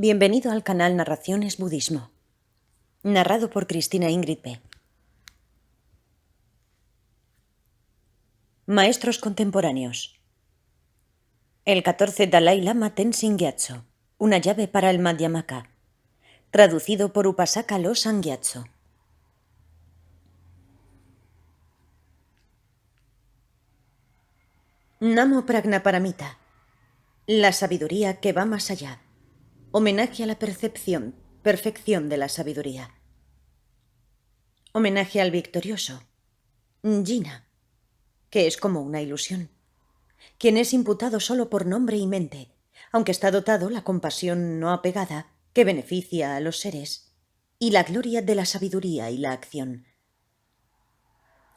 Bienvenido al canal Narraciones Budismo, narrado por Cristina Ingrid P. Maestros contemporáneos. El 14 Dalai Lama Tenzin Gyatso, una llave para el Madhyamaka, traducido por Upasaka Losang Gyatso. Namo Prajnaparamita, la sabiduría que va más allá. Homenaje a la perfección de la sabiduría. Homenaje al victorioso, Jina, que es como una ilusión, quien es imputado solo por nombre y mente, aunque está dotado la compasión no apegada que beneficia a los seres, y la gloria de la sabiduría y la acción.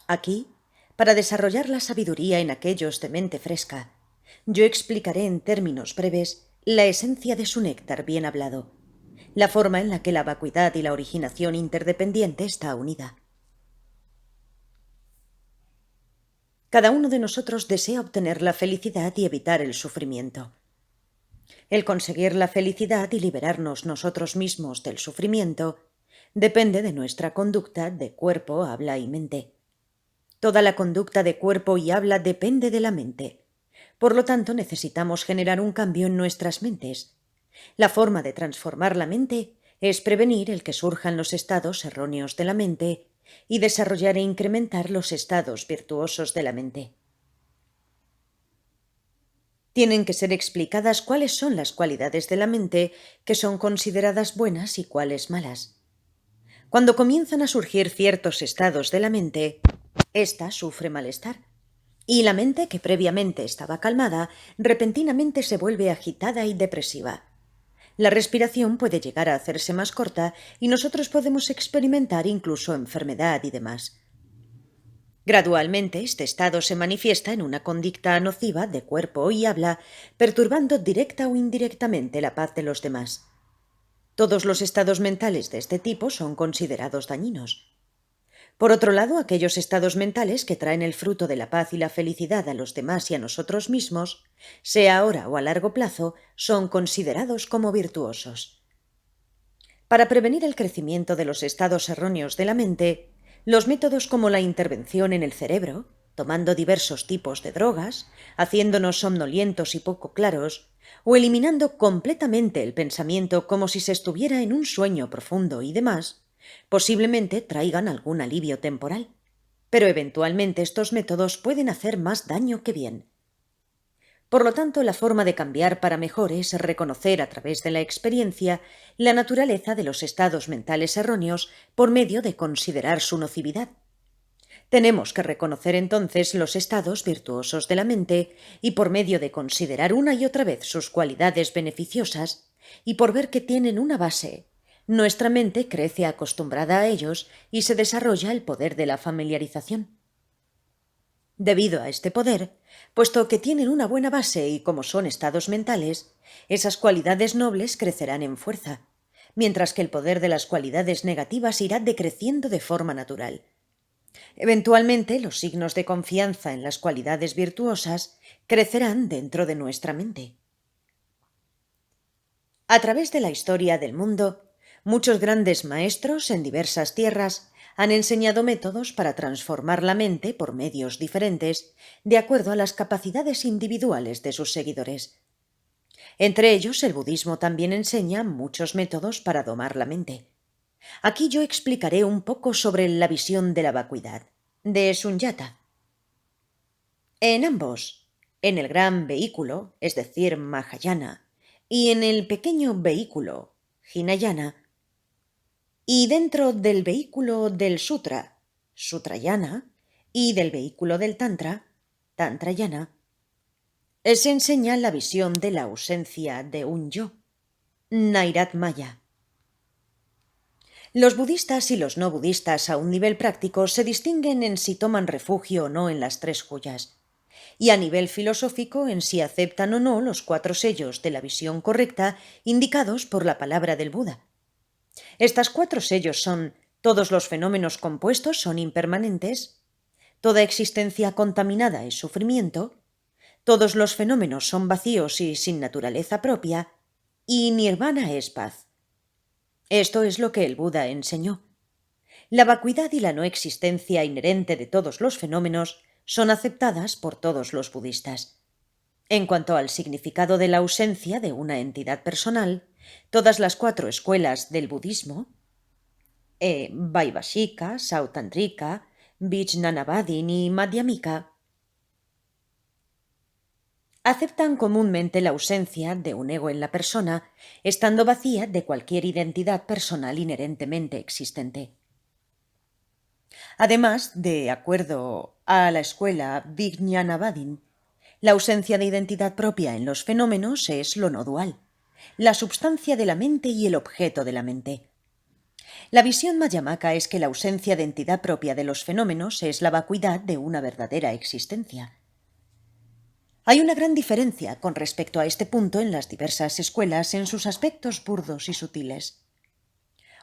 Aquí, para desarrollar la sabiduría en aquellos de mente fresca, yo explicaré en términos breves la esencia de su néctar bien hablado, la forma en la que la vacuidad y la originación interdependiente está unida. Cada uno de nosotros desea obtener la felicidad y evitar el sufrimiento. El conseguir la felicidad y liberarnos nosotros mismos del sufrimiento depende de nuestra conducta de cuerpo, habla y mente. Toda la conducta de cuerpo y habla depende de la mente. Por lo tanto, necesitamos generar un cambio en nuestras mentes. La forma de transformar la mente es prevenir el que surjan los estados erróneos de la mente y desarrollar e incrementar los estados virtuosos de la mente. Tienen que ser explicadas cuáles son las cualidades de la mente que son consideradas buenas y cuáles malas. Cuando comienzan a surgir ciertos estados de la mente, ésta sufre malestar. Y la mente, que previamente estaba calmada, repentinamente se vuelve agitada y depresiva. La respiración puede llegar a hacerse más corta y nosotros podemos experimentar incluso enfermedad y demás. Gradualmente, este estado se manifiesta en una conducta nociva de cuerpo y habla, perturbando directa o indirectamente la paz de los demás. Todos los estados mentales de este tipo son considerados dañinos. Por otro lado, aquellos estados mentales que traen el fruto de la paz y la felicidad a los demás y a nosotros mismos, sea ahora o a largo plazo, son considerados como virtuosos. Para prevenir el crecimiento de los estados erróneos de la mente, los métodos como la intervención en el cerebro, tomando diversos tipos de drogas, haciéndonos somnolientos y poco claros, o eliminando completamente el pensamiento como si se estuviera en un sueño profundo y demás, posiblemente traigan algún alivio temporal, pero eventualmente estos métodos pueden hacer más daño que bien. Por lo tanto, la forma de cambiar para mejor es reconocer a través de la experiencia la naturaleza de los estados mentales erróneos por medio de considerar su nocividad. Tenemos que reconocer entonces los estados virtuosos de la mente y por medio de considerar una y otra vez sus cualidades beneficiosas y por ver que tienen una base, nuestra mente crece acostumbrada a ellos y se desarrolla el poder de la familiarización. Debido a este poder, puesto que tienen una buena base y como son estados mentales, esas cualidades nobles crecerán en fuerza, mientras que el poder de las cualidades negativas irá decreciendo de forma natural. Eventualmente, los signos de confianza en las cualidades virtuosas crecerán dentro de nuestra mente. A través de la historia del mundo, muchos grandes maestros en diversas tierras han enseñado métodos para transformar la mente por medios diferentes, de acuerdo a las capacidades individuales de sus seguidores. Entre ellos, el budismo también enseña muchos métodos para domar la mente. Aquí yo explicaré un poco sobre la visión de la vacuidad, de Sunyata. En ambos, en el gran vehículo, es decir, Mahayana, y en el pequeño vehículo, Hinayana, y dentro del vehículo del Sutra, Sutrayana, y del vehículo del Tantra, Tantrayana, se enseña la visión de la ausencia de un yo, Nairat Maya. Los budistas y los no budistas a un nivel práctico se distinguen en si toman refugio o no en las tres joyas, y a nivel filosófico en si aceptan o no los 4 sellos de la visión correcta indicados por la palabra del Buda. Estas 4 sellos son: todos los fenómenos compuestos son impermanentes, toda existencia contaminada es sufrimiento, todos los fenómenos son vacíos y sin naturaleza propia, y nirvana es paz. Esto es lo que el Buda enseñó. La vacuidad y la no existencia inherente de todos los fenómenos son aceptadas por todos los budistas. En cuanto al significado de la ausencia de una entidad personal, todas las 4 escuelas del budismo, Vaibhashika, Sautrantika, Vijnanavadin y Madhyamika, aceptan comúnmente la ausencia de un ego en la persona, estando vacía de cualquier identidad personal inherentemente existente. Además, de acuerdo a la escuela Vijnanavadin, la ausencia de identidad propia en los fenómenos es lo no dual, la substancia de la mente y el objeto de la mente. La visión Madhyamaka es que la ausencia de entidad propia de los fenómenos es la vacuidad de una verdadera existencia. Hay una gran diferencia con respecto a este punto en las diversas escuelas en sus aspectos burdos y sutiles.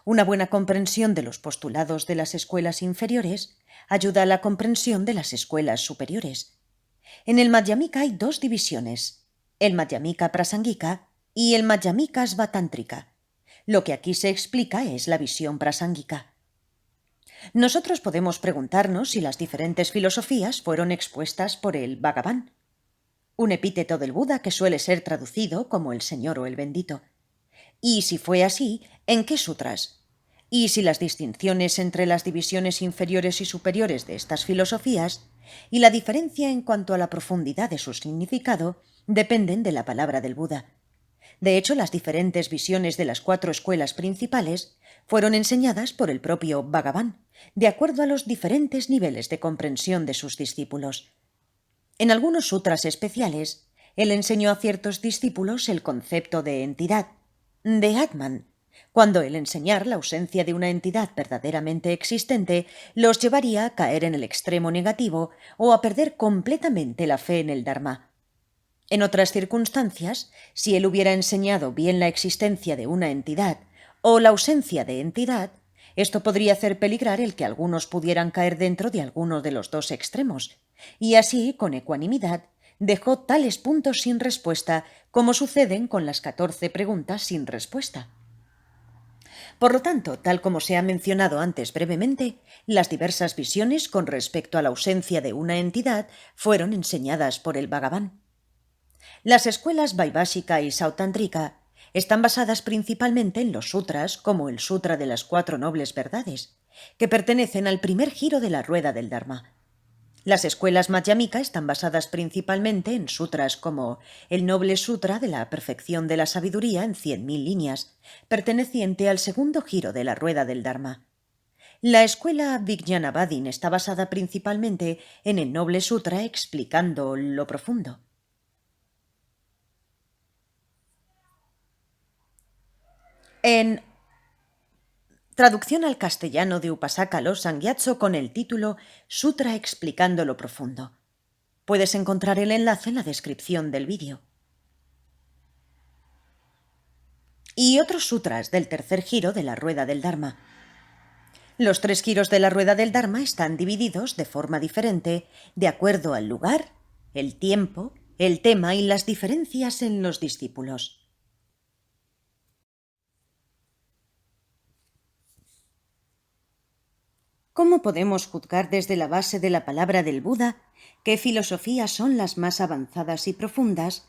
Una buena comprensión de los postulados de las escuelas inferiores ayuda a la comprensión de las escuelas superiores. En el Madhyamika hay 2 divisiones, el Madhyamika Prasangika y el Madhyamika Svatántrika. Lo que aquí se explica es la visión prasangika. Nosotros podemos preguntarnos si las diferentes filosofías fueron expuestas por el Bhagavan, un epíteto del Buda que suele ser traducido como el Señor o el Bendito. Y si fue así, ¿en qué sutras? Y si las distinciones entre las divisiones inferiores y superiores de estas filosofías y la diferencia en cuanto a la profundidad de su significado dependen de la palabra del Buda. De hecho, las diferentes visiones de las 4 escuelas principales fueron enseñadas por el propio Bhagavan, de acuerdo a los diferentes niveles de comprensión de sus discípulos. En algunos sutras especiales, él enseñó a ciertos discípulos el concepto de entidad, de Atman, cuando el enseñar la ausencia de una entidad verdaderamente existente los llevaría a caer en el extremo negativo o a perder completamente la fe en el Dharma. En otras circunstancias, si él hubiera enseñado bien la existencia de una entidad o la ausencia de entidad, esto podría hacer peligrar el que algunos pudieran caer dentro de alguno de los 2 extremos, y así, con ecuanimidad, dejó tales puntos sin respuesta como suceden con las 14 preguntas sin respuesta. Por lo tanto, tal como se ha mencionado antes brevemente, las diversas visiones con respecto a la ausencia de una entidad fueron enseñadas por el Bhagavan. Las escuelas Vaibhashika y Sautrantika están basadas principalmente en los sutras como el Sutra de las 4 nobles verdades, que pertenecen al primer giro de la rueda del Dharma. Las escuelas Madhyamika están basadas principalmente en sutras como el Noble Sutra de la Perfección de la Sabiduría en 100.000 líneas, perteneciente al segundo giro de la rueda del Dharma. La escuela Vijnanavadin está basada principalmente en el Noble Sutra explicando lo profundo. En traducción al castellano de Upasaka Losang Gyatso con el título Sutra explicando lo profundo. Puedes encontrar el enlace en la descripción del vídeo. Y otros sutras del tercer giro de la rueda del Dharma. Los 3 giros de la rueda del Dharma están divididos de forma diferente de acuerdo al lugar, el tiempo, el tema y las diferencias en los discípulos. ¿Cómo podemos juzgar desde la base de la palabra del Buda qué filosofías son las más avanzadas y profundas,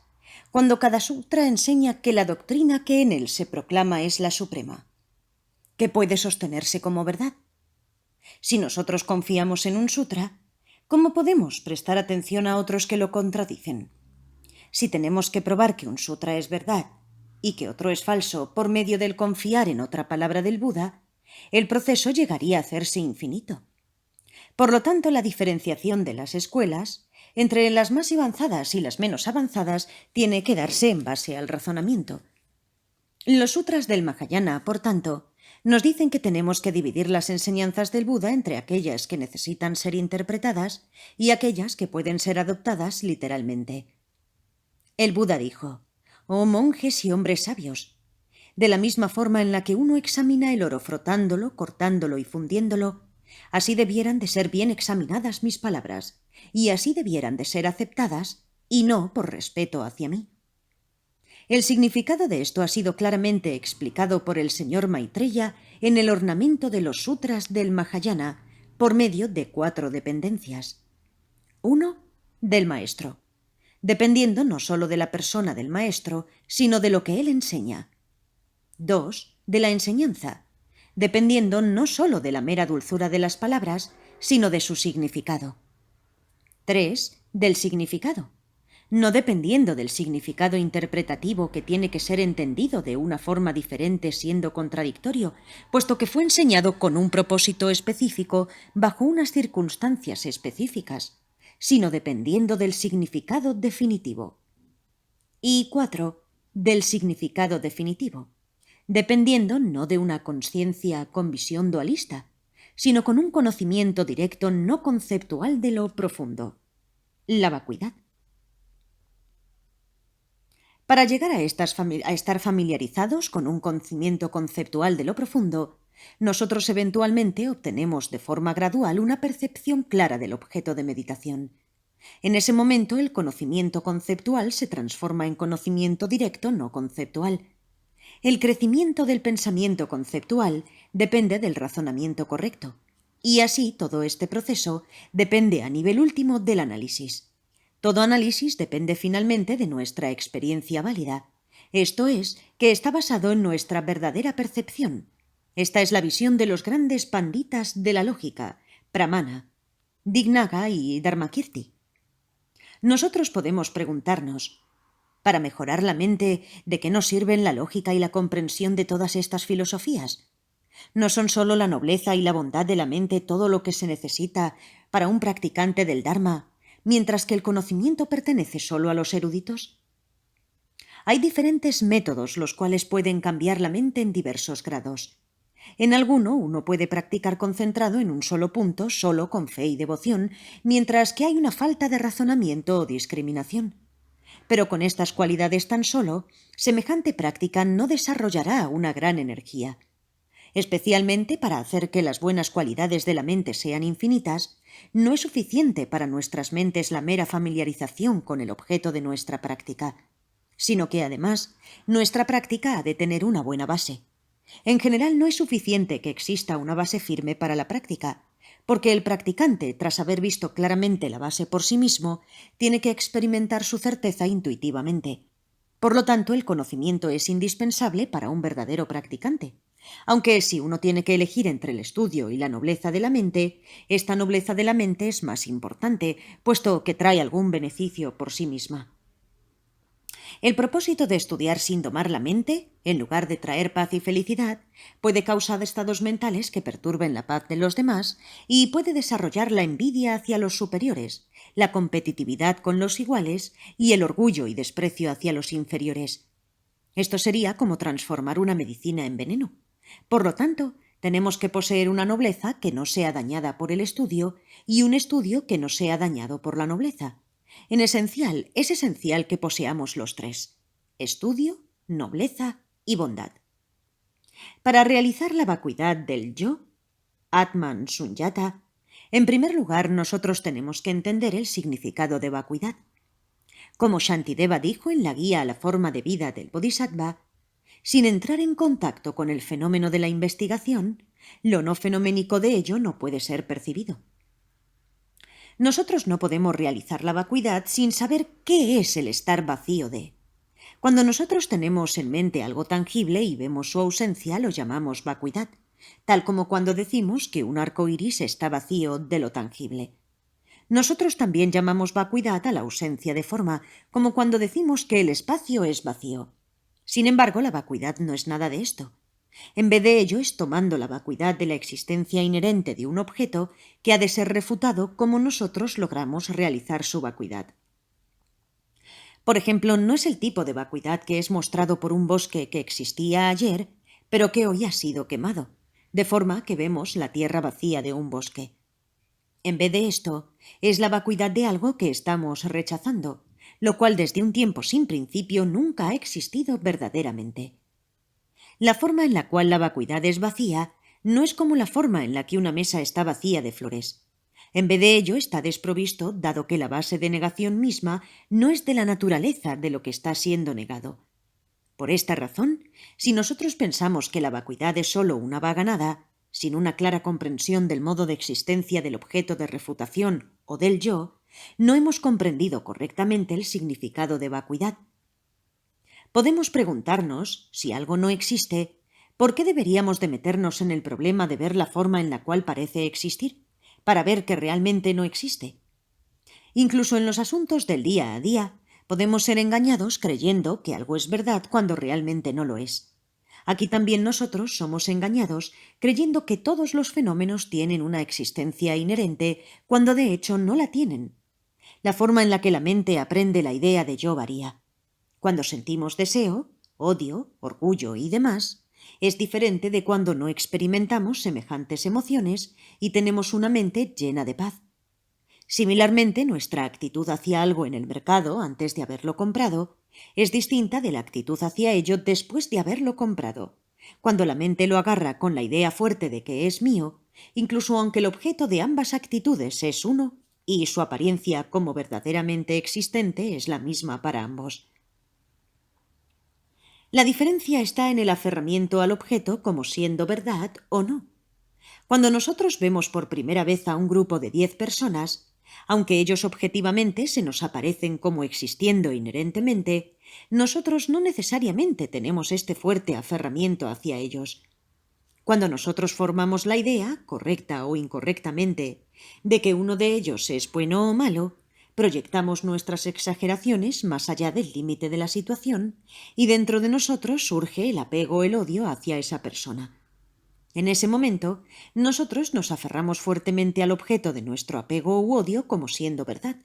cuando cada sutra enseña que la doctrina que en él se proclama es la suprema, que puede sostenerse como verdad? Si nosotros confiamos en un sutra, ¿cómo podemos prestar atención a otros que lo contradicen? Si tenemos que probar que un sutra es verdad y que otro es falso por medio del confiar en otra palabra del Buda, el proceso llegaría a hacerse infinito. Por lo tanto, la diferenciación de las escuelas entre las más avanzadas y las menos avanzadas tiene que darse en base al razonamiento. Los sutras del Mahayana, por tanto, nos dicen que tenemos que dividir las enseñanzas del Buda entre aquellas que necesitan ser interpretadas y aquellas que pueden ser adoptadas literalmente. El Buda dijo: «Oh monjes y hombres sabios, de la misma forma en la que uno examina el oro frotándolo, cortándolo y fundiéndolo, así debieran de ser bien examinadas mis palabras, y así debieran de ser aceptadas, y no por respeto hacia mí». El significado de esto ha sido claramente explicado por el señor Maitreya en el ornamento de los sutras del Mahayana por medio de 4 dependencias. 1. Del maestro, dependiendo no sólo de la persona del maestro, sino de lo que él enseña. 2. De la enseñanza, dependiendo no sólo de la mera dulzura de las palabras, sino de su significado. 3. Del significado, no dependiendo del significado interpretativo que tiene que ser entendido de una forma diferente siendo contradictorio, puesto que fue enseñado con un propósito específico bajo unas circunstancias específicas, sino dependiendo del significado definitivo. Y 4. Del significado definitivo, dependiendo no de una consciencia con visión dualista, sino con un conocimiento directo no conceptual de lo profundo, la vacuidad. Para llegar a estar familiarizados con un conocimiento conceptual de lo profundo, nosotros eventualmente obtenemos de forma gradual una percepción clara del objeto de meditación. En ese momento el conocimiento conceptual se transforma en conocimiento directo no conceptual. El crecimiento del pensamiento conceptual depende del razonamiento correcto, y así todo este proceso depende a nivel último del análisis. Todo análisis depende finalmente de nuestra experiencia válida, esto es, que está basado en nuestra verdadera percepción. Esta es la visión de los grandes panditas de la lógica, Pramana, Dignaga y Dharmakirti. Nosotros podemos preguntarnos, para mejorar la mente, ¿de qué nos sirven la lógica y la comprensión de todas estas filosofías? ¿No son sólo la nobleza y la bondad de la mente todo lo que se necesita para un practicante del Dharma, mientras que el conocimiento pertenece solo a los eruditos? Hay diferentes métodos los cuales pueden cambiar la mente en diversos grados. En alguno uno puede practicar concentrado en un solo punto, solo con fe y devoción, mientras que hay una falta de razonamiento o discriminación. Pero con estas cualidades tan solo, semejante práctica no desarrollará una gran energía. Especialmente para hacer que las buenas cualidades de la mente sean infinitas, no es suficiente para nuestras mentes la mera familiarización con el objeto de nuestra práctica, sino que además nuestra práctica ha de tener una buena base. En general no es suficiente que exista una base firme para la práctica, porque el practicante, tras haber visto claramente la base por sí mismo, tiene que experimentar su certeza intuitivamente. Por lo tanto, el conocimiento es indispensable para un verdadero practicante. Aunque si uno tiene que elegir entre el estudio y la nobleza de la mente, esta nobleza de la mente es más importante, puesto que trae algún beneficio por sí misma. El propósito de estudiar sin domar la mente, en lugar de traer paz y felicidad, puede causar estados mentales que perturben la paz de los demás y puede desarrollar la envidia hacia los superiores, la competitividad con los iguales y el orgullo y desprecio hacia los inferiores. Esto sería como transformar una medicina en veneno. Por lo tanto, tenemos que poseer una nobleza que no sea dañada por el estudio y un estudio que no sea dañado por la nobleza. Es esencial que poseamos los tres: estudio, nobleza y bondad. Para realizar la vacuidad del yo, Atman Sunyata, en primer lugar nosotros tenemos que entender el significado de vacuidad. Como Shantideva dijo en la guía a la forma de vida del Bodhisattva, sin entrar en contacto con el fenómeno de la investigación, lo no fenoménico de ello no puede ser percibido. Nosotros no podemos realizar la vacuidad sin saber qué es el estar vacío de. Cuando nosotros tenemos en mente algo tangible y vemos su ausencia, lo llamamos vacuidad, tal como cuando decimos que un arco iris está vacío de lo tangible. Nosotros también llamamos vacuidad a la ausencia de forma, como cuando decimos que el espacio es vacío. Sin embargo, la vacuidad no es nada de esto. En vez de ello, es tomando la vacuidad de la existencia inherente de un objeto que ha de ser refutado como nosotros logramos realizar su vacuidad. Por ejemplo, no es el tipo de vacuidad que es mostrado por un bosque que existía ayer, pero que hoy ha sido quemado, de forma que vemos la tierra vacía de un bosque. En vez de esto, es la vacuidad de algo que estamos rechazando, lo cual desde un tiempo sin principio nunca ha existido verdaderamente. La forma en la cual la vacuidad es vacía no es como la forma en la que una mesa está vacía de flores. En vez de ello está desprovisto, dado que la base de negación misma no es de la naturaleza de lo que está siendo negado. Por esta razón, si nosotros pensamos que la vacuidad es sólo una vaganada, sin una clara comprensión del modo de existencia del objeto de refutación o del yo, no hemos comprendido correctamente el significado de vacuidad. Podemos preguntarnos, si algo no existe, ¿por qué deberíamos de meternos en el problema de ver la forma en la cual parece existir, para ver que realmente no existe? Incluso en los asuntos del día a día, podemos ser engañados creyendo que algo es verdad cuando realmente no lo es. Aquí también nosotros somos engañados creyendo que todos los fenómenos tienen una existencia inherente cuando de hecho no la tienen. La forma en la que la mente aprende la idea de yo varía. Cuando sentimos deseo, odio, orgullo y demás, es diferente de cuando no experimentamos semejantes emociones y tenemos una mente llena de paz. Similarmente, nuestra actitud hacia algo en el mercado antes de haberlo comprado es distinta de la actitud hacia ello después de haberlo comprado. Cuando la mente lo agarra con la idea fuerte de que es mío, incluso aunque el objeto de ambas actitudes es uno, y su apariencia como verdaderamente existente es la misma para ambos. La diferencia está en el aferramiento al objeto como siendo verdad o no. Cuando nosotros vemos por primera vez a un grupo de 10 personas, aunque ellos objetivamente se nos aparecen como existiendo inherentemente, nosotros no necesariamente tenemos este fuerte aferramiento hacia ellos. Cuando nosotros formamos la idea, correcta o incorrectamente, de que uno de ellos es bueno o malo, proyectamos nuestras exageraciones más allá del límite de la situación y dentro de nosotros surge el apego o el odio hacia esa persona. En ese momento, nosotros nos aferramos fuertemente al objeto de nuestro apego u odio como siendo verdad.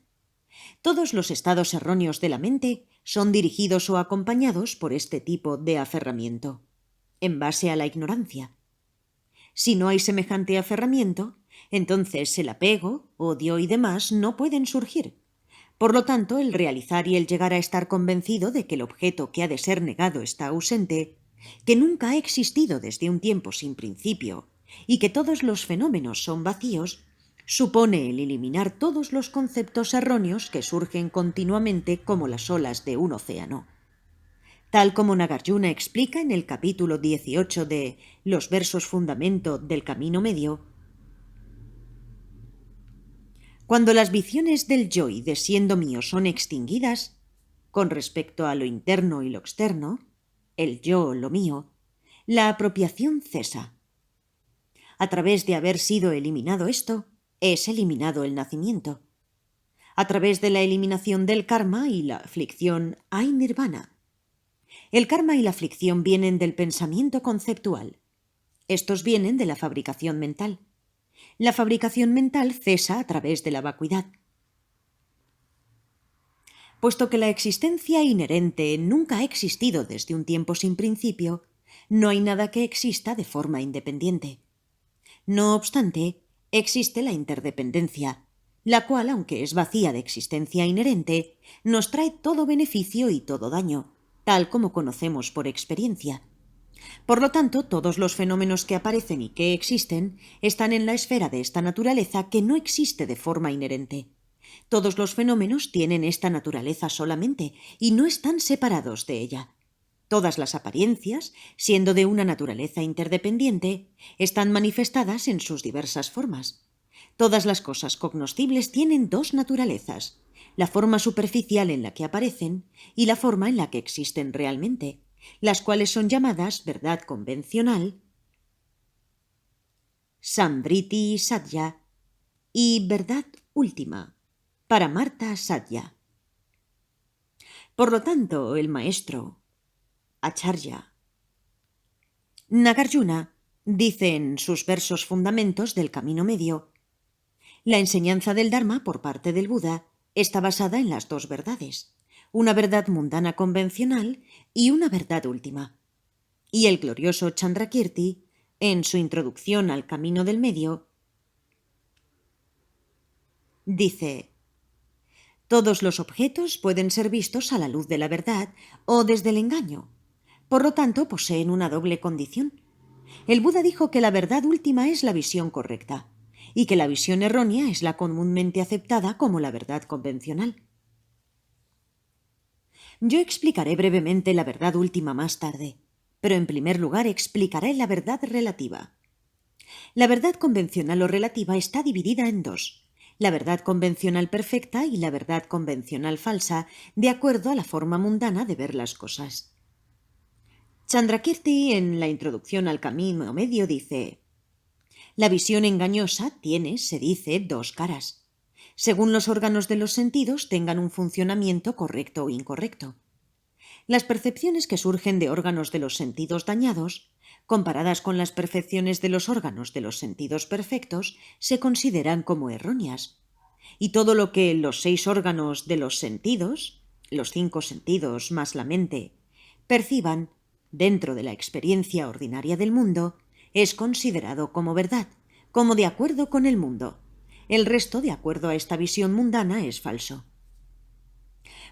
Todos los estados erróneos de la mente son dirigidos o acompañados por este tipo de aferramiento, en base a la ignorancia. Si no hay semejante aferramiento, entonces el apego, odio y demás no pueden surgir. Por lo tanto, el realizar y el llegar a estar convencido de que el objeto que ha de ser negado está ausente, que nunca ha existido desde un tiempo sin principio y que todos los fenómenos son vacíos, supone el eliminar todos los conceptos erróneos que surgen continuamente como las olas de un océano. Tal como Nagarjuna explica en el capítulo 18 de Los versos fundamento del camino medio, cuando las visiones del yo y de siendo mío son extinguidas, con respecto a lo interno y lo externo, el yo, lo mío, la apropiación cesa. A través de haber sido eliminado esto, es eliminado el nacimiento. A través de la eliminación del karma y la aflicción hay nirvana. El karma y la aflicción vienen del pensamiento conceptual. Estos vienen de la fabricación mental. La fabricación mental cesa a través de la vacuidad. Puesto que la existencia inherente nunca ha existido desde un tiempo sin principio, no hay nada que exista de forma independiente. No obstante, existe la interdependencia, la cual, aunque es vacía de existencia inherente, nos trae todo beneficio y todo daño, tal como conocemos por experiencia. Por lo tanto, todos los fenómenos que aparecen y que existen están en la esfera de esta naturaleza que no existe de forma inherente. Todos los fenómenos tienen esta naturaleza solamente y no están separados de ella. Todas las apariencias, siendo de una naturaleza interdependiente, están manifestadas en sus diversas formas. Todas las cosas cognoscibles tienen dos naturalezas, la forma superficial en la que aparecen y la forma en la que existen realmente, las cuales son llamadas verdad convencional, Samdriti Satya, y verdad última, Paramartha Satya. Por lo tanto, el maestro, Acharya Nagarjuna, dice en sus versos fundamentos del camino medio, la enseñanza del Dharma por parte del Buda está basada en las dos verdades, una verdad mundana convencional y una verdad última. Y el glorioso Chandrakirti, en su introducción al camino del medio, dice: todos los objetos pueden ser vistos a la luz de la verdad o desde el engaño. Por lo tanto, poseen una doble condición. El Buda dijo que la verdad última es la visión correcta y que la visión errónea es la comúnmente aceptada como la verdad convencional. Yo explicaré brevemente la verdad última más tarde, pero en primer lugar explicaré la verdad relativa. La verdad convencional o relativa está dividida en dos: la verdad convencional perfecta y la verdad convencional falsa, de acuerdo a la forma mundana de ver las cosas. Chandrakirti, en la introducción al Camino Medio, dice: la visión engañosa tiene, se dice, dos caras, según los órganos de los sentidos tengan un funcionamiento correcto o incorrecto. Las percepciones que surgen de órganos de los sentidos dañados, comparadas con las percepciones de los órganos de los sentidos perfectos, se consideran como erróneas. Y todo lo que los 6 órganos de los sentidos, los 5 sentidos más la mente, perciban dentro de la experiencia ordinaria del mundo, es considerado como verdad, como de acuerdo con el mundo. El resto, de acuerdo a esta visión mundana, es falso.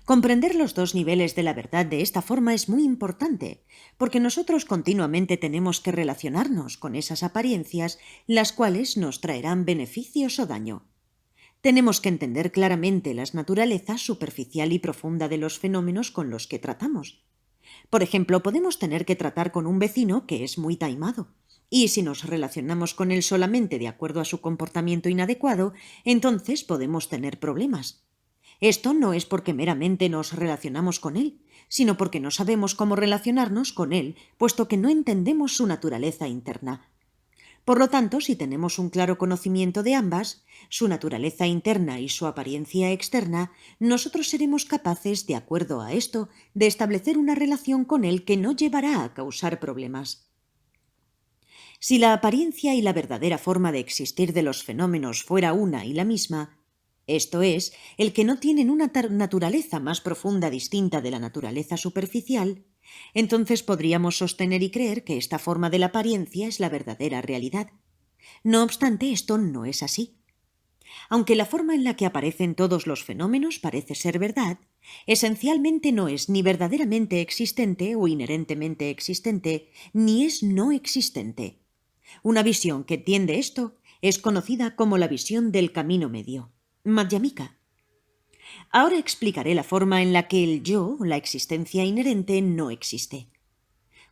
Comprender los dos niveles de la verdad de esta forma es muy importante, porque nosotros continuamente tenemos que relacionarnos con esas apariencias, las cuales nos traerán beneficios o daño. Tenemos que entender claramente la naturaleza superficial y profunda de los fenómenos con los que tratamos. Por ejemplo, podemos tener que tratar con un vecino que es muy taimado, y si nos relacionamos con él solamente de acuerdo a su comportamiento inadecuado, entonces podemos tener problemas. Esto no es porque meramente nos relacionamos con él, sino porque no sabemos cómo relacionarnos con él, puesto que no entendemos su naturaleza interna. Por lo tanto, si tenemos un claro conocimiento de ambas, su naturaleza interna y su apariencia externa, nosotros seremos capaces, de acuerdo a esto, de establecer una relación con él que no llevará a causar problemas. Si la apariencia y la verdadera forma de existir de los fenómenos fuera una y la misma, esto es, el que no tienen una naturaleza más profunda distinta de la naturaleza superficial, entonces podríamos sostener y creer que esta forma de la apariencia es la verdadera realidad. No obstante, esto no es así. Aunque la forma en la que aparecen todos los fenómenos parece ser verdad, esencialmente no es ni verdaderamente existente o inherentemente existente, ni es no existente. Una visión que entiende esto es conocida como la visión del camino medio, Madhyamika. Ahora explicaré la forma en la que el yo, la existencia inherente, no existe.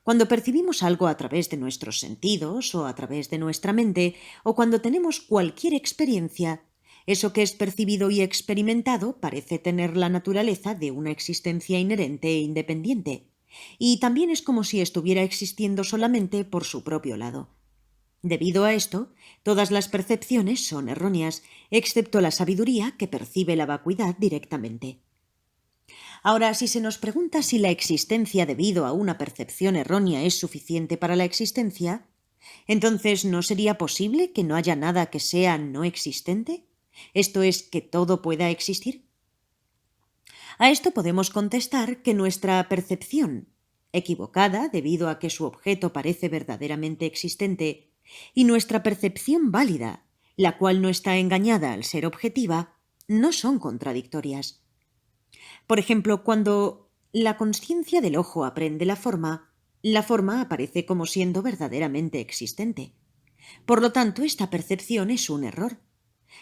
Cuando percibimos algo a través de nuestros sentidos o a través de nuestra mente, o cuando tenemos cualquier experiencia, eso que es percibido y experimentado parece tener la naturaleza de una existencia inherente e independiente, y también es como si estuviera existiendo solamente por su propio lado. Debido a esto, todas las percepciones son erróneas, excepto la sabiduría que percibe la vacuidad directamente. Ahora, si se nos pregunta si la existencia debido a una percepción errónea es suficiente para la existencia, entonces ¿no sería posible que no haya nada que sea no existente? Esto es, que todo pueda existir. A esto podemos contestar que nuestra percepción, equivocada debido a que su objeto parece verdaderamente existente, y nuestra percepción válida, la cual no está engañada al ser objetiva, no son contradictorias. Por ejemplo, cuando la consciencia del ojo aprende la forma aparece como siendo verdaderamente existente. Por lo tanto, esta percepción es un error.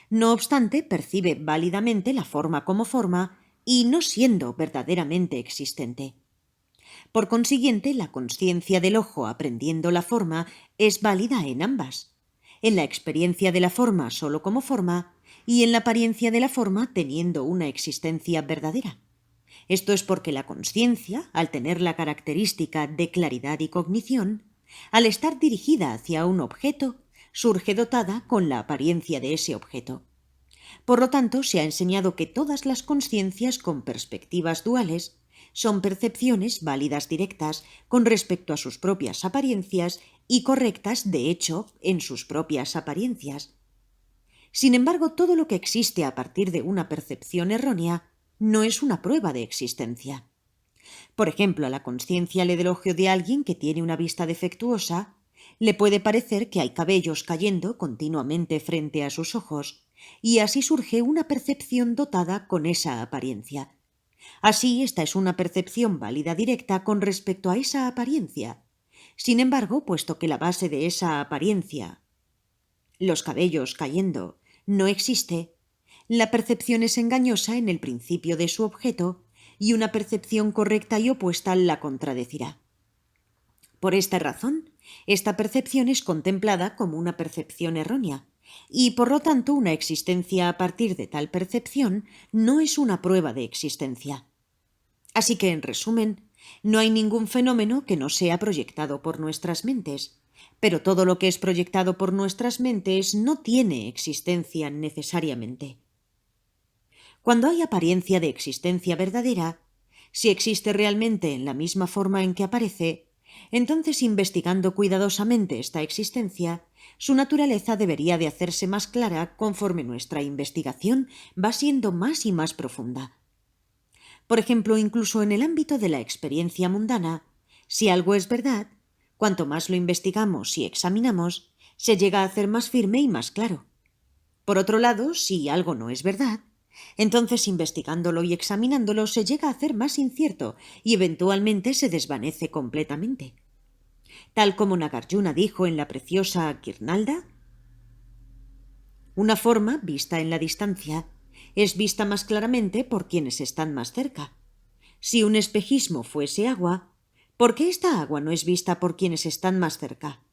No obstante, percibe válidamente la forma como forma y no siendo verdaderamente existente. Por consiguiente, la consciencia del ojo aprendiendo la forma es válida en ambas, en la experiencia de la forma solo como forma y en la apariencia de la forma teniendo una existencia verdadera. Esto es porque la consciencia, al tener la característica de claridad y cognición, al estar dirigida hacia un objeto, surge dotada con la apariencia de ese objeto. Por lo tanto, se ha enseñado que todas las consciencias con perspectivas duales son percepciones válidas directas con respecto a sus propias apariencias y correctas, de hecho, en sus propias apariencias. Sin embargo, todo lo que existe a partir de una percepción errónea no es una prueba de existencia. Por ejemplo, a la consciencia del ojo de alguien que tiene una vista defectuosa le puede parecer que hay cabellos cayendo continuamente frente a sus ojos, y así surge una percepción dotada con esa apariencia. Así, esta es una percepción válida directa con respecto a esa apariencia. Sin embargo, puesto que la base de esa apariencia, los cabellos cayendo, no existe, la percepción es engañosa en el principio de su objeto, y una percepción correcta y opuesta la contradecirá. Por esta razón, esta percepción es contemplada como una percepción errónea, y por lo tanto una existencia a partir de tal percepción no es una prueba de existencia. Así que, en resumen, no hay ningún fenómeno que no sea proyectado por nuestras mentes, pero todo lo que es proyectado por nuestras mentes no tiene existencia necesariamente. Cuando hay apariencia de existencia verdadera, si existe realmente en la misma forma en que aparece, entonces, investigando cuidadosamente esta existencia, su naturaleza debería de hacerse más clara conforme nuestra investigación va siendo más y más profunda. Por ejemplo, incluso en el ámbito de la experiencia mundana, si algo es verdad, cuanto más lo investigamos y examinamos, se llega a hacer más firme y más claro. Por otro lado, si algo no es verdad, entonces investigándolo y examinándolo se llega a hacer más incierto y eventualmente se desvanece completamente. Tal como Nagarjuna dijo en la preciosa Kirnalda, una forma, vista en la distancia, es vista más claramente por quienes están más cerca. Si un espejismo fuese agua, ¿por qué esta agua no es vista por quienes están más cerca?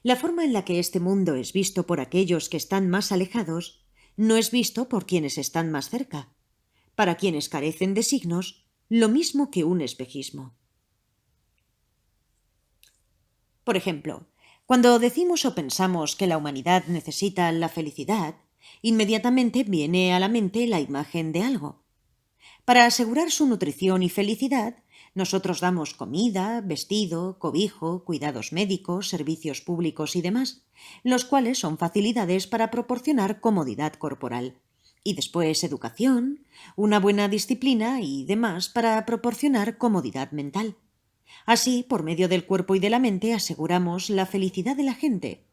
La forma en la que este mundo es visto por aquellos que están más alejados no es visto por quienes están más cerca. Para quienes carecen de signos, lo mismo que un espejismo. Por ejemplo, cuando decimos o pensamos que la humanidad necesita la felicidad, inmediatamente viene a la mente la imagen de algo. Para asegurar su nutrición y felicidad, nosotros damos comida, vestido, cobijo, cuidados médicos, servicios públicos y demás, los cuales son facilidades para proporcionar comodidad corporal. Y después educación, una buena disciplina y demás para proporcionar comodidad mental. Así, por medio del cuerpo y de la mente, aseguramos la felicidad de la gente.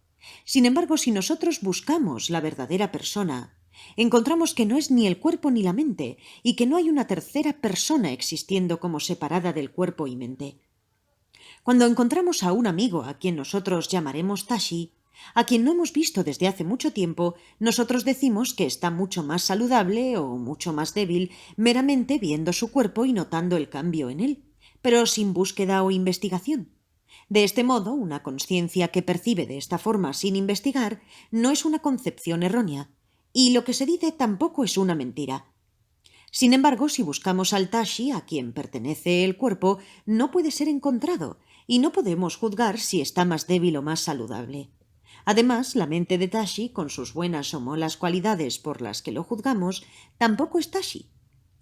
Sin embargo, si nosotros buscamos la verdadera persona, encontramos que no es ni el cuerpo ni la mente, y que no hay una tercera persona existiendo como separada del cuerpo y mente. Cuando encontramos a un amigo a quien nosotros llamaremos Tashi, a quien no hemos visto desde hace mucho tiempo, nosotros decimos que está mucho más saludable o mucho más débil meramente viendo su cuerpo y notando el cambio en él, pero sin búsqueda o investigación. De este modo, una conciencia que percibe de esta forma sin investigar no es una concepción errónea, y lo que se dice tampoco es una mentira. Sin embargo, si buscamos al Tashi a quien pertenece el cuerpo, no puede ser encontrado, y no podemos juzgar si está más débil o más saludable. Además, la mente de Tashi, con sus buenas o malas cualidades por las que lo juzgamos, tampoco es Tashi.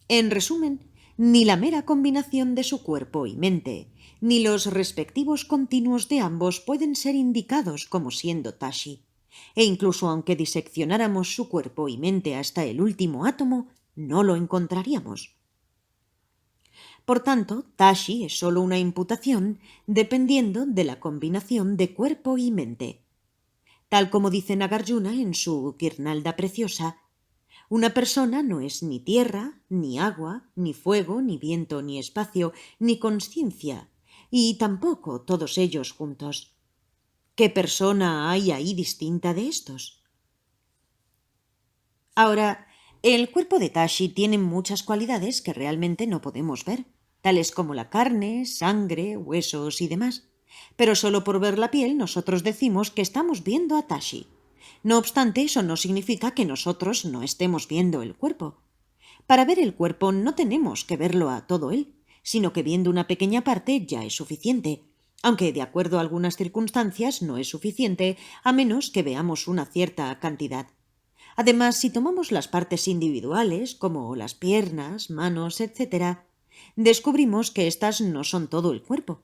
En resumen, ni la mera combinación de su cuerpo y mente, ni los respectivos continuos de ambos pueden ser indicados como siendo Tashi. E incluso aunque diseccionáramos su cuerpo y mente hasta el último átomo, no lo encontraríamos. Por tanto, Tashi es sólo una imputación dependiendo de la combinación de cuerpo y mente. Tal como dice Nagarjuna en su Kirnalda preciosa, una persona no es ni tierra, ni agua, ni fuego, ni viento, ni espacio, ni consciencia, y tampoco todos ellos juntos. ¿Qué persona hay ahí distinta de estos? Ahora, el cuerpo de Tashi tiene muchas cualidades que realmente no podemos ver, tales como la carne, sangre, huesos y demás. Pero solo por ver la piel nosotros decimos que estamos viendo a Tashi. No obstante, eso no significa que nosotros no estemos viendo el cuerpo. Para ver el cuerpo no tenemos que verlo a todo él, sino que viendo una pequeña parte ya es suficiente, aunque de acuerdo a algunas circunstancias no es suficiente a menos que veamos una cierta cantidad. Además, si tomamos las partes individuales, como las piernas, manos, etc., descubrimos que éstas no son todo el cuerpo.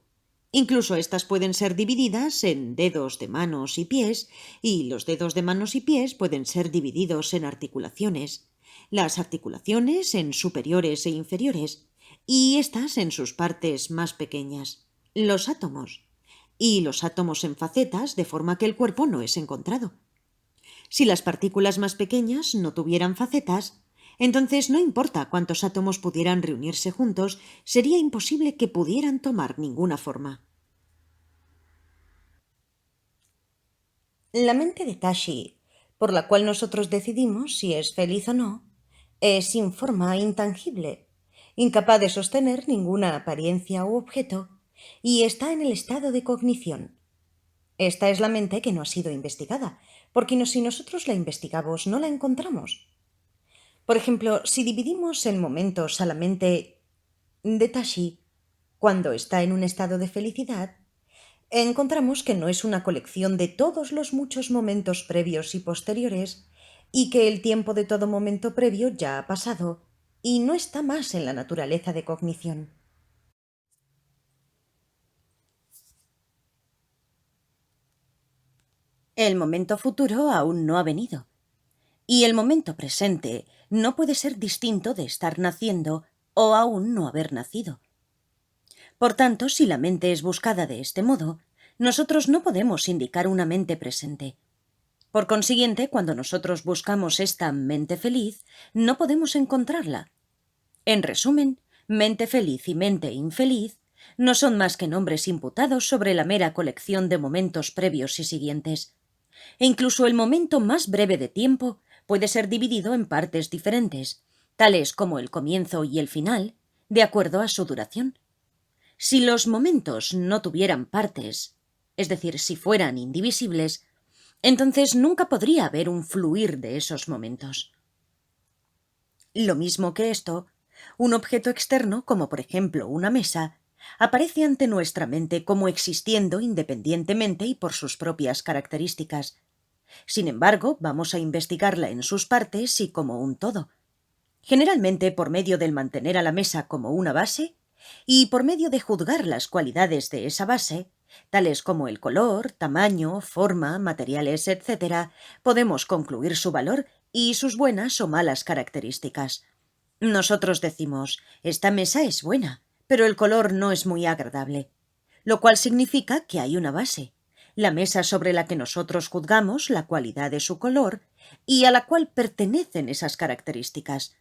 Incluso éstas pueden ser divididas en dedos de manos y pies, y los dedos de manos y pies pueden ser divididos en articulaciones, las articulaciones en superiores e inferiores, y éstas en sus partes más pequeñas, los átomos, y los átomos en facetas, de forma que el cuerpo no es encontrado. Si las partículas más pequeñas no tuvieran facetas, entonces no importa cuántos átomos pudieran reunirse juntos, sería imposible que pudieran tomar ninguna forma. La mente de Tashi, por la cual nosotros decidimos si es feliz o no, es sin forma, intangible, incapaz de sostener ninguna apariencia u objeto, y está en el estado de cognición. Esta es la mente que no ha sido investigada, porque si nosotros la investigamos no la encontramos. Por ejemplo, si dividimos en momentos a la mente de Tashi, cuando está en un estado de felicidad, encontramos que no es una colección de todos los muchos momentos previos y posteriores, y que el tiempo de todo momento previo ya ha pasado, y no está más en la naturaleza de cognición. El momento futuro aún no ha venido, y el momento presente no puede ser distinto de estar naciendo o aún no haber nacido. Por tanto, si la mente es buscada de este modo, nosotros no podemos indicar una mente presente. Por consiguiente, cuando nosotros buscamos esta mente feliz, no podemos encontrarla. En resumen, mente feliz y mente infeliz no son más que nombres imputados sobre la mera colección de momentos previos y siguientes. E incluso el momento más breve de tiempo puede ser dividido en partes diferentes, tales como el comienzo y el final, de acuerdo a su duración. Si los momentos no tuvieran partes, es decir, si fueran indivisibles, entonces nunca podría haber un fluir de esos momentos. Lo mismo que esto, un objeto externo, como por ejemplo una mesa, aparece ante nuestra mente como existiendo independientemente y por sus propias características. Sin embargo, vamos a investigarla en sus partes y como un todo, generalmente por medio del mantener a la mesa como una base y por medio de juzgar las cualidades de esa base, tales como el color, tamaño, forma, materiales, etc., podemos concluir su valor y sus buenas o malas características. Nosotros decimos, esta mesa es buena, pero el color no es muy agradable, lo cual significa que hay una base, la mesa sobre la que nosotros juzgamos la cualidad de su color y a la cual pertenecen esas características.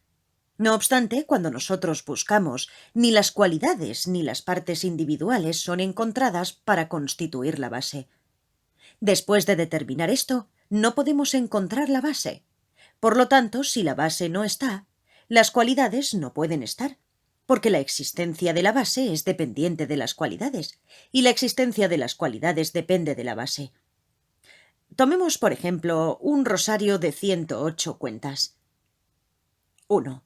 No obstante, cuando nosotros buscamos, ni las cualidades ni las partes individuales son encontradas para constituir la base. Después de determinar esto, no podemos encontrar la base. Por lo tanto, si la base no está, las cualidades no pueden estar, porque la existencia de la base es dependiente de las cualidades, y la existencia de las cualidades depende de la base. Tomemos, por ejemplo, un rosario de 108 cuentas. 1.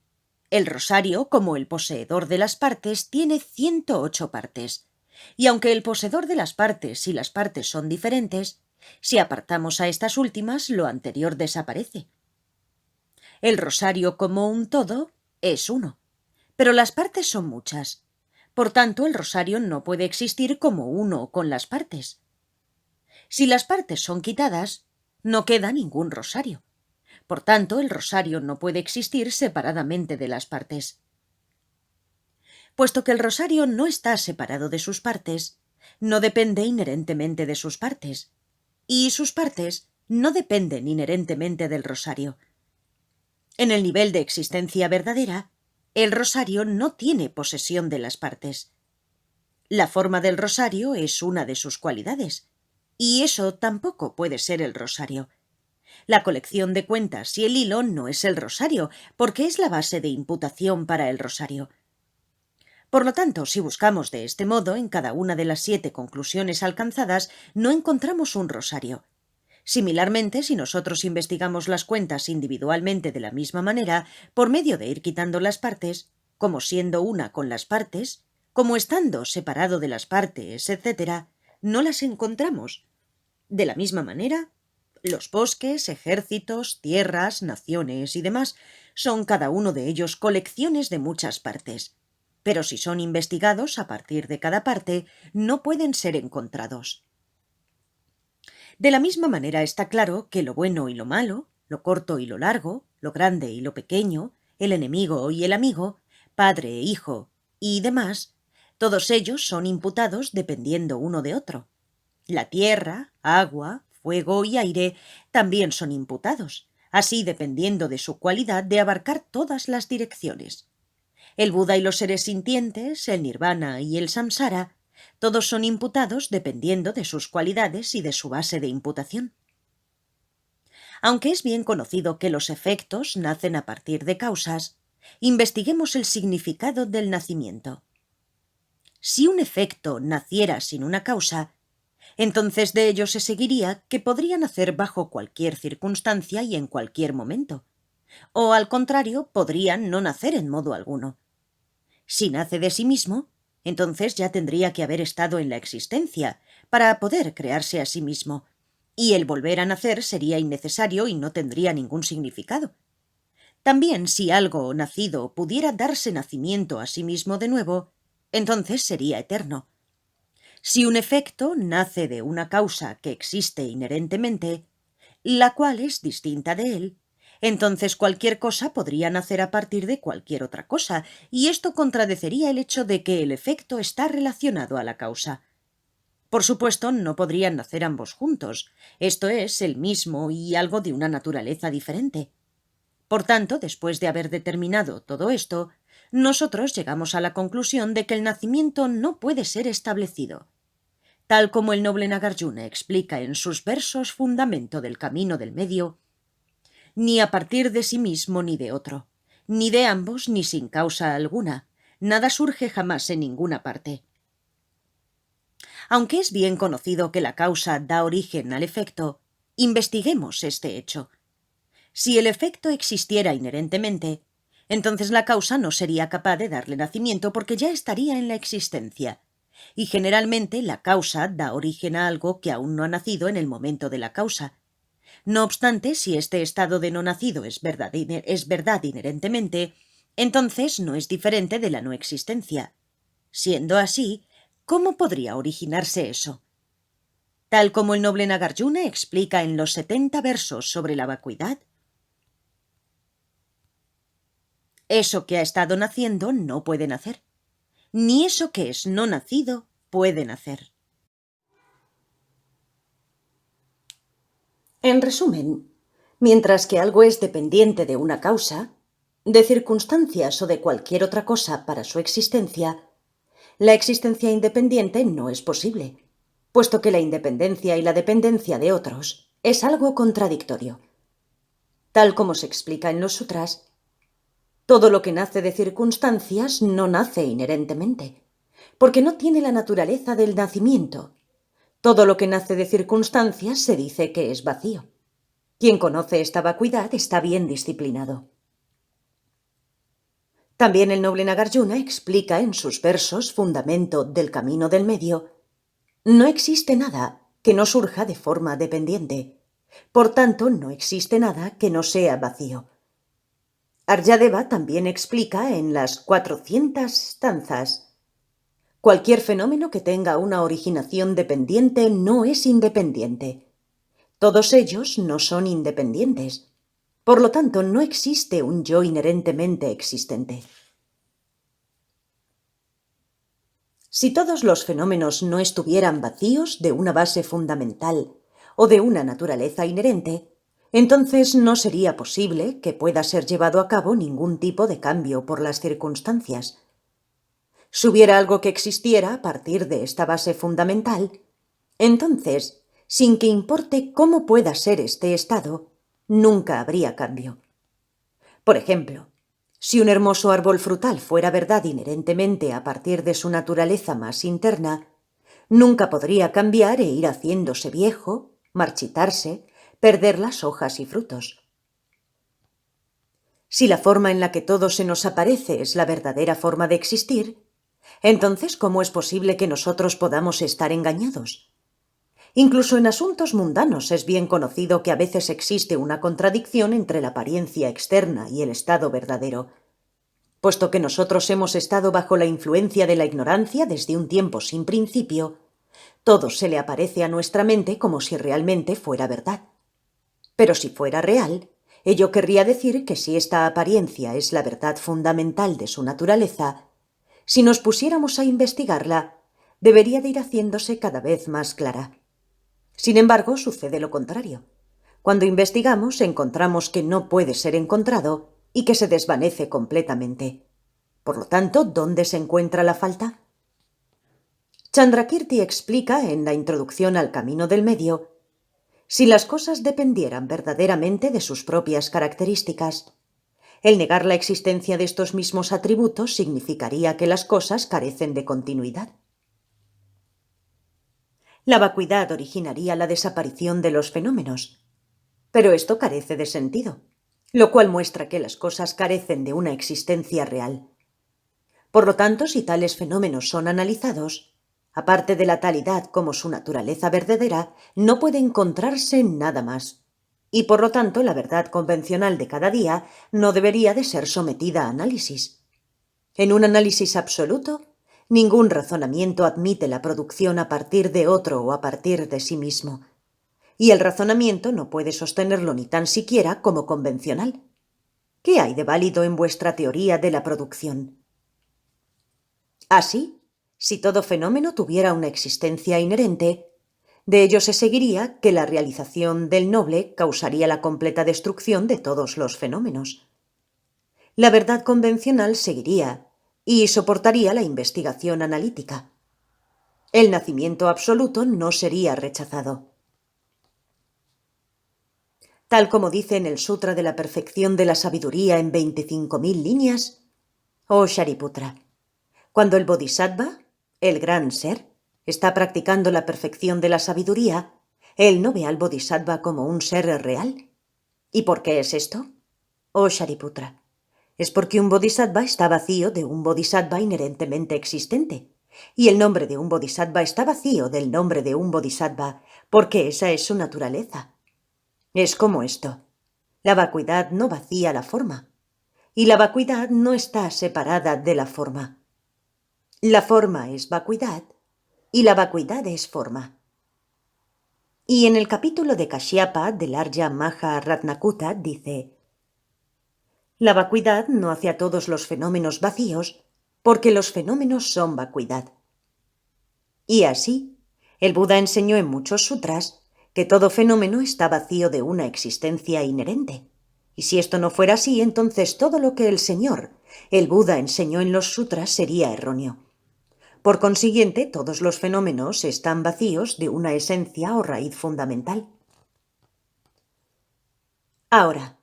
El rosario, como el poseedor de las partes, tiene 108 partes. Y aunque el poseedor de las partes y las partes son diferentes, si apartamos a estas últimas, lo anterior desaparece. El rosario como un todo es uno, pero las partes son muchas. Por tanto, el rosario no puede existir como uno con las partes. Si las partes son quitadas, no queda ningún rosario. Por tanto, el rosario no puede existir separadamente de las partes. Puesto que el rosario no está separado de sus partes, no depende inherentemente de sus partes, y sus partes no dependen inherentemente del rosario. En el nivel de existencia verdadera, el rosario no tiene posesión de las partes. La forma del rosario es una de sus cualidades, y eso tampoco puede ser el rosario. La colección de cuentas y el hilo no es el rosario, porque es la base de imputación para el rosario. Por lo tanto, si buscamos de este modo en cada una de las 7 conclusiones alcanzadas, no encontramos un rosario. Similarmente, si nosotros investigamos las cuentas individualmente de la misma manera, por medio de ir quitando las partes, como siendo una con las partes, como estando separado de las partes, etc., no las encontramos. De la misma manera, los bosques, ejércitos, tierras, naciones y demás son cada uno de ellos colecciones de muchas partes. Pero si son investigados a partir de cada parte, no pueden ser encontrados. De la misma manera está claro que lo bueno y lo malo, lo corto y lo largo, lo grande y lo pequeño, el enemigo y el amigo, padre e hijo y demás, todos ellos son imputados dependiendo uno de otro. La tierra, agua, fuego y aire también son imputados, así dependiendo de su cualidad de abarcar todas las direcciones. El Buda y los seres sintientes, el Nirvana y el Samsara, todos son imputados dependiendo de sus cualidades y de su base de imputación. Aunque es bien conocido que los efectos nacen a partir de causas, Investiguemos el significado del nacimiento. Si un efecto naciera sin una causa, entonces de ello se seguiría que podría nacer bajo cualquier circunstancia y en cualquier momento. O, al contrario, podría no nacer en modo alguno. Si nace de sí mismo, entonces ya tendría que haber estado en la existencia para poder crearse a sí mismo, y el volver a nacer sería innecesario y no tendría ningún significado. También si algo nacido pudiera darse nacimiento a sí mismo de nuevo, entonces sería eterno. Si un efecto nace de una causa que existe inherentemente, la cual es distinta de él, entonces cualquier cosa podría nacer a partir de cualquier otra cosa, y esto contradeciría el hecho de que el efecto está relacionado a la causa. Por supuesto, no podrían nacer ambos juntos, esto es, el mismo y algo de una naturaleza diferente. Por tanto, después de haber determinado todo esto, nosotros llegamos a la conclusión de que el nacimiento no puede ser establecido. Tal como el noble Nagarjuna explica en sus versos Fundamento del Camino del Medio, ni a partir de sí mismo ni de otro, ni de ambos ni sin causa alguna, nada surge jamás en ninguna parte. Aunque es bien conocido que la causa da origen al efecto, investiguemos este hecho. Si el efecto existiera inherentemente, entonces la causa no sería capaz de darle nacimiento porque ya estaría en la existencia. Y generalmente la causa da origen a algo que aún no ha nacido en el momento de la causa. No obstante, si este estado de no nacido es verdad inherentemente, entonces no es diferente de la no existencia. Siendo así, ¿cómo podría originarse eso? Tal como el noble Nagarjuna explica en los 70 versos sobre la vacuidad, eso que ha estado naciendo no puede nacer, ni eso que es no nacido puede nacer. En resumen, mientras que algo es dependiente de una causa, de circunstancias o de cualquier otra cosa para su existencia, la existencia independiente no es posible, puesto que la independencia y la dependencia de otros es algo contradictorio. Tal como se explica en los sutras, todo lo que nace de circunstancias no nace inherentemente, porque no tiene la naturaleza del nacimiento. Todo lo que nace de circunstancias se dice que es vacío. Quien conoce esta vacuidad está bien disciplinado. También el noble Nagarjuna explica en sus versos Fundamento del Camino del Medio: no existe nada que no surja de forma dependiente. Por tanto, no existe nada que no sea vacío. Aryadeva también explica en las 400 stanzas: cualquier fenómeno que tenga una originación dependiente no es independiente. Todos ellos no son independientes. Por lo tanto, no existe un yo inherentemente existente. Si todos los fenómenos no estuvieran vacíos de una base fundamental o de una naturaleza inherente, entonces no sería posible que pueda ser llevado a cabo ningún tipo de cambio por las circunstancias. Si hubiera algo que existiera a partir de esta base fundamental, entonces, sin que importe cómo pueda ser este estado, nunca habría cambio. Por ejemplo, si un hermoso árbol frutal fuera verdad inherentemente a partir de su naturaleza más interna, nunca podría cambiar e ir haciéndose viejo, marchitarse, perder las hojas y frutos. Si la forma en la que todo se nos aparece es la verdadera forma de existir, entonces ¿cómo es posible que nosotros podamos estar engañados? Incluso en asuntos mundanos es bien conocido que a veces existe una contradicción entre la apariencia externa y el estado verdadero. Puesto que nosotros hemos estado bajo la influencia de la ignorancia desde un tiempo sin principio, todo se le aparece a nuestra mente como si realmente fuera verdad. Pero si fuera real, ello querría decir que si esta apariencia es la verdad fundamental de su naturaleza, si nos pusiéramos a investigarla, debería de ir haciéndose cada vez más clara. Sin embargo, sucede lo contrario. Cuando investigamos, encontramos que no puede ser encontrado y que se desvanece completamente. Por lo tanto, ¿dónde se encuentra la falta? Chandrakirti explica en la introducción al Camino del Medio: si las cosas dependieran verdaderamente de sus propias características, El negar la existencia de estos mismos atributos significaría que las cosas carecen de continuidad. La vacuidad originaría la desaparición de los fenómenos, pero esto carece de sentido, lo cual muestra que las cosas carecen de una existencia real. Por lo tanto, si tales fenómenos son analizados, aparte de la talidad como su naturaleza verdadera, no puede encontrarse nada más, y por lo tanto la verdad convencional de cada día no debería de ser sometida a análisis. En un análisis absoluto, ningún razonamiento admite la producción a partir de otro o a partir de sí mismo, y el razonamiento no puede sostenerlo ni tan siquiera como convencional. ¿Qué hay de válido en vuestra teoría de la producción? Así, si todo fenómeno tuviera una existencia inherente, de ello se seguiría que la realización del noble causaría la completa destrucción de todos los fenómenos. La verdad convencional seguiría y soportaría la investigación analítica. El nacimiento absoluto no sería rechazado. Tal como dice en el Sutra de la Perfección de la Sabiduría en 25.000 líneas, oh Shariputra, cuando el Bodhisattva, el gran ser, está practicando la perfección de la sabiduría, él no ve al Bodhisattva como un ser real. ¿Y por qué es esto? Oh Shariputra, es porque un Bodhisattva está vacío de un Bodhisattva inherentemente existente, y el nombre de un Bodhisattva está vacío del nombre de un Bodhisattva, porque esa es su naturaleza. Es como esto. La vacuidad no vacía la forma, y la vacuidad no está separada de la forma. La forma es vacuidad, y la vacuidad es forma. Y en el capítulo de Kashyapa del Arya Maha Ratnakuta dice: la vacuidad no hace a todos los fenómenos vacíos, porque los fenómenos son vacuidad. Y así, el Buda enseñó en muchos sutras que todo fenómeno está vacío de una existencia inherente. Y si esto no fuera así, entonces todo lo que el Señor, el Buda, enseñó en los sutras sería erróneo. Por consiguiente, todos los fenómenos están vacíos de una esencia o raíz fundamental. Ahora,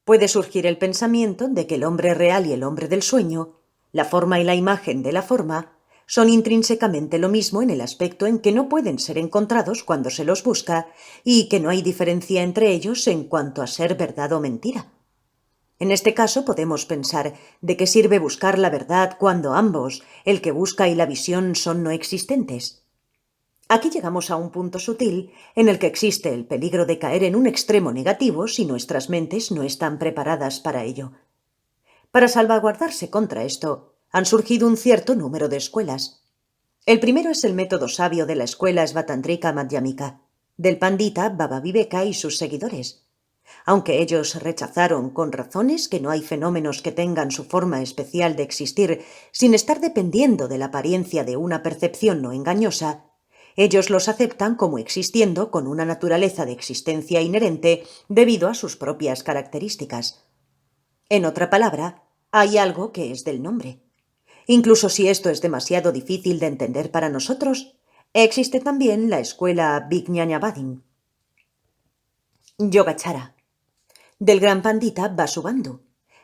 puede surgir el pensamiento de que el hombre real y el hombre del sueño, la forma y la imagen de la forma, son intrínsecamente lo mismo en el aspecto en que no pueden ser encontrados cuando se los busca y que no hay diferencia entre ellos en cuanto a ser verdad o mentira. En este caso podemos pensar de qué sirve buscar la verdad cuando ambos, el que busca y la visión, son no existentes. Aquí llegamos a un punto sutil en el que existe el peligro de caer en un extremo negativo si nuestras mentes no están preparadas para ello. Para salvaguardarse contra esto, han surgido un cierto número de escuelas. El primero es el método sabio de la escuela Svatandrika Madhyamika, del pandita Baba Viveka y sus seguidores. Aunque ellos rechazaron con razones que no hay fenómenos que tengan su forma especial de existir sin estar dependiendo de la apariencia de una percepción no engañosa, ellos los aceptan como existiendo con una naturaleza de existencia inherente debido a sus propias características. En otra palabra, hay algo que es del nombre. Incluso si esto es demasiado difícil de entender para nosotros, existe también la escuela Vijñanavadin, Yogacara, del gran pandita Vasubandhu,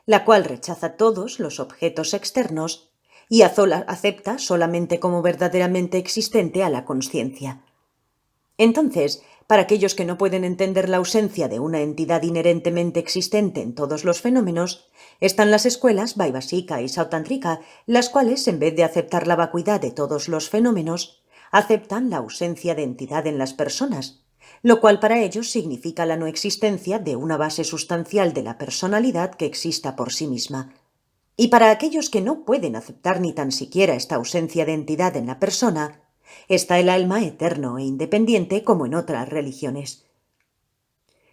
la cual rechaza todos los objetos externos y acepta solamente como verdaderamente existente a la consciencia. Entonces, para aquellos que no pueden entender la ausencia de una entidad inherentemente existente en todos los fenómenos, están las escuelas Vaibhasika y Sautrantrika, las cuales, en vez de aceptar la vacuidad de todos los fenómenos, aceptan la ausencia de entidad en las personas, lo cual para ellos significa la no existencia de una base sustancial de la personalidad que exista por sí misma. Y para aquellos que no pueden aceptar ni tan siquiera esta ausencia de entidad en la persona, está el alma eterno e independiente como en otras religiones.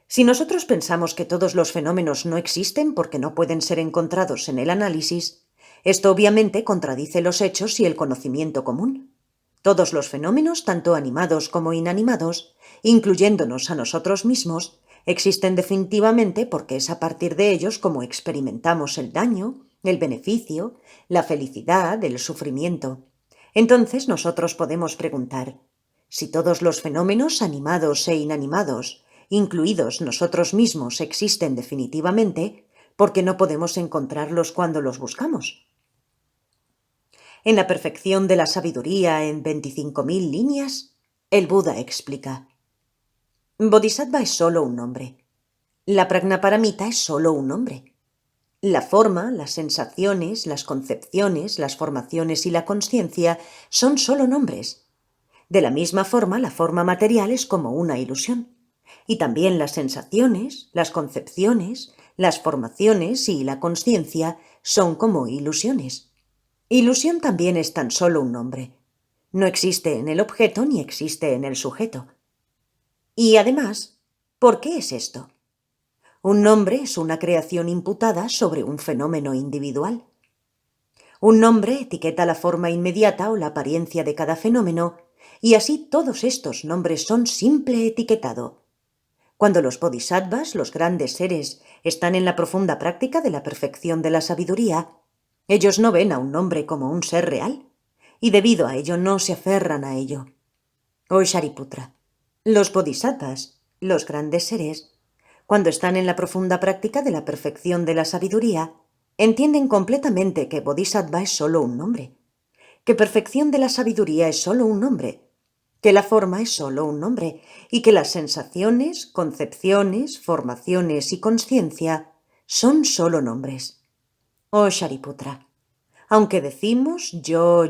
Si nosotros pensamos que todos los fenómenos no existen porque no pueden ser encontrados en el análisis, esto obviamente contradice los hechos y el conocimiento común. Todos los fenómenos, tanto animados como inanimados, incluyéndonos a nosotros mismos, existen definitivamente porque es a partir de ellos como experimentamos el daño, el beneficio, la felicidad, el sufrimiento. Entonces nosotros podemos preguntar, si todos los fenómenos animados e inanimados, incluidos nosotros mismos, existen definitivamente, porque no podemos encontrarlos cuando los buscamos. En la perfección de la sabiduría en 25.000 líneas, el Buda explica: Bodhisattva es solo un nombre. La Prajnaparamita es solo un nombre. La forma, las sensaciones, las concepciones, las formaciones y la consciencia son solo nombres. De la misma forma, la forma material es como una ilusión. Y también las sensaciones, las concepciones, las formaciones y la consciencia son como ilusiones. Ilusión también es tan solo un nombre. No existe en el objeto ni existe en el sujeto. Y además, ¿por qué es esto? Un nombre es una creación imputada sobre un fenómeno individual. Un nombre etiqueta la forma inmediata o la apariencia de cada fenómeno, y así todos estos nombres son simple etiquetado. Cuando los bodhisattvas, los grandes seres, están en la profunda práctica de la perfección de la sabiduría, ellos no ven a un nombre como un ser real, y debido a ello no se aferran a ello. Oh Shariputra, los bodhisattvas, los grandes seres, cuando están en la profunda práctica de la perfección de la sabiduría, entienden completamente que bodhisattva es solo un nombre, que perfección de la sabiduría es solo un nombre, que la forma es solo un nombre y que las sensaciones, concepciones, formaciones y consciencia son solo nombres. Oh Shariputra, aunque decimos yo,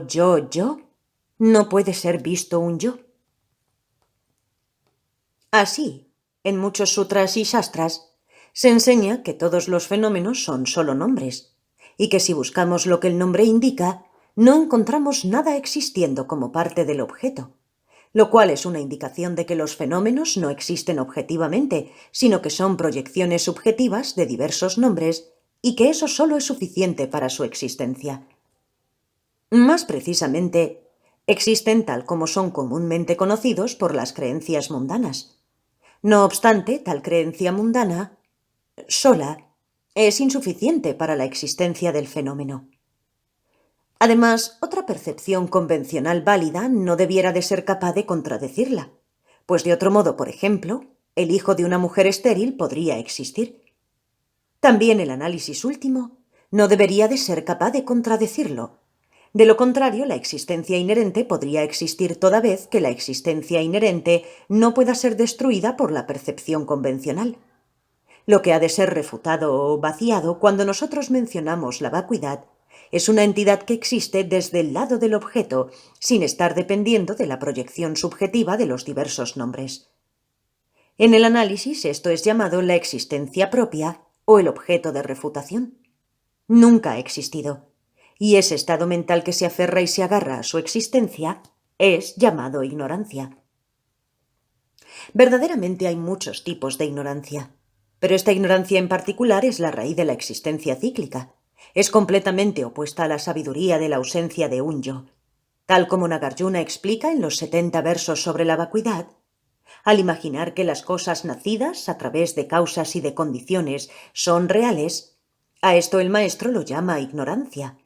no puede ser visto un yo. Así, en muchos sutras y shastras, se enseña que todos los fenómenos son solo nombres, y que si buscamos lo que el nombre indica, no encontramos nada existiendo como parte del objeto, lo cual es una indicación de que los fenómenos no existen objetivamente, sino que son proyecciones subjetivas de diversos nombres, y que eso solo es suficiente para su existencia. Más precisamente, existen tal como son comúnmente conocidos por las creencias mundanas. No obstante, tal creencia mundana, sola, es insuficiente para la existencia del fenómeno. Además, otra percepción convencional válida no debiera de ser capaz de contradecirla, pues de otro modo, por ejemplo, el hijo de una mujer estéril podría existir. También el análisis último no debería de ser capaz de contradecirlo. De lo contrario, la existencia inherente podría existir toda vez que la existencia inherente no pueda ser destruida por la percepción convencional. Lo que ha de ser refutado o vaciado cuando nosotros mencionamos la vacuidad es una entidad que existe desde el lado del objeto, sin estar dependiendo de la proyección subjetiva de los diversos nombres. En el análisis esto es llamado la existencia propia o el objeto de refutación. Nunca ha existido, y ese estado mental que se aferra y se agarra a su existencia es llamado ignorancia. Verdaderamente hay muchos tipos de ignorancia, pero esta ignorancia en particular es la raíz de la existencia cíclica. Es completamente opuesta a la sabiduría de la ausencia de un yo. Tal como Nagarjuna explica en los 70 versos sobre la vacuidad, al imaginar que las cosas nacidas a través de causas y de condiciones son reales, a esto el maestro lo llama ignorancia.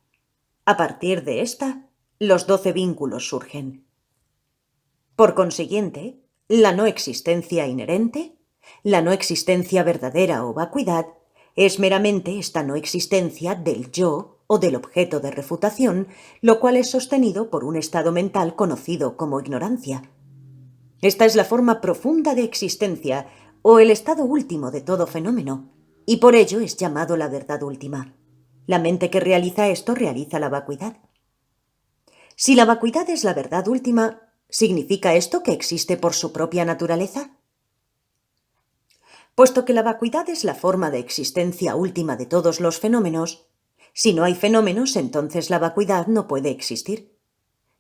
A partir de esta, los 12 vínculos surgen. Por consiguiente, la no existencia inherente, la no existencia verdadera o vacuidad, es meramente esta no existencia del yo o del objeto de refutación, lo cual es sostenido por un estado mental conocido como ignorancia. Esta es la forma profunda de existencia o el estado último de todo fenómeno, y por ello es llamado la verdad última. La mente que realiza esto realiza la vacuidad. Si la vacuidad es la verdad última, ¿significa esto que existe por su propia naturaleza? Puesto que la vacuidad es la forma de existencia última de todos los fenómenos, si no hay fenómenos, entonces la vacuidad no puede existir.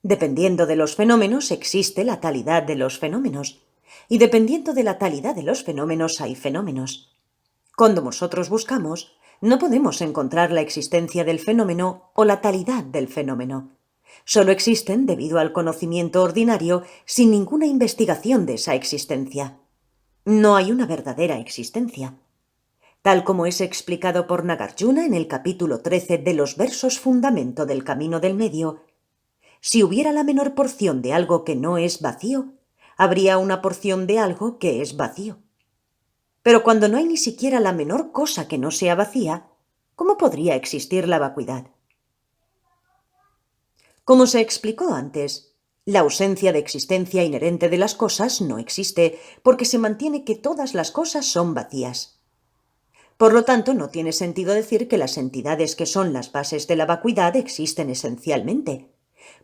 Dependiendo de los fenómenos existe la talidad de los fenómenos, y dependiendo de la talidad de los fenómenos hay fenómenos. Cuando nosotros buscamos, no podemos encontrar la existencia del fenómeno o la talidad del fenómeno. Solo existen debido al conocimiento ordinario sin ninguna investigación de esa existencia. No hay una verdadera existencia. Tal como es explicado por Nagarjuna en el capítulo 13 de los versos fundamento del camino del medio, si hubiera la menor porción de algo que no es vacío, habría una porción de algo que es vacío. Pero cuando no hay ni siquiera la menor cosa que no sea vacía, ¿cómo podría existir la vacuidad? Como se explicó antes, la ausencia de existencia inherente de las cosas no existe porque se mantiene que todas las cosas son vacías. Por lo tanto, no tiene sentido decir que las entidades que son las bases de la vacuidad existen esencialmente,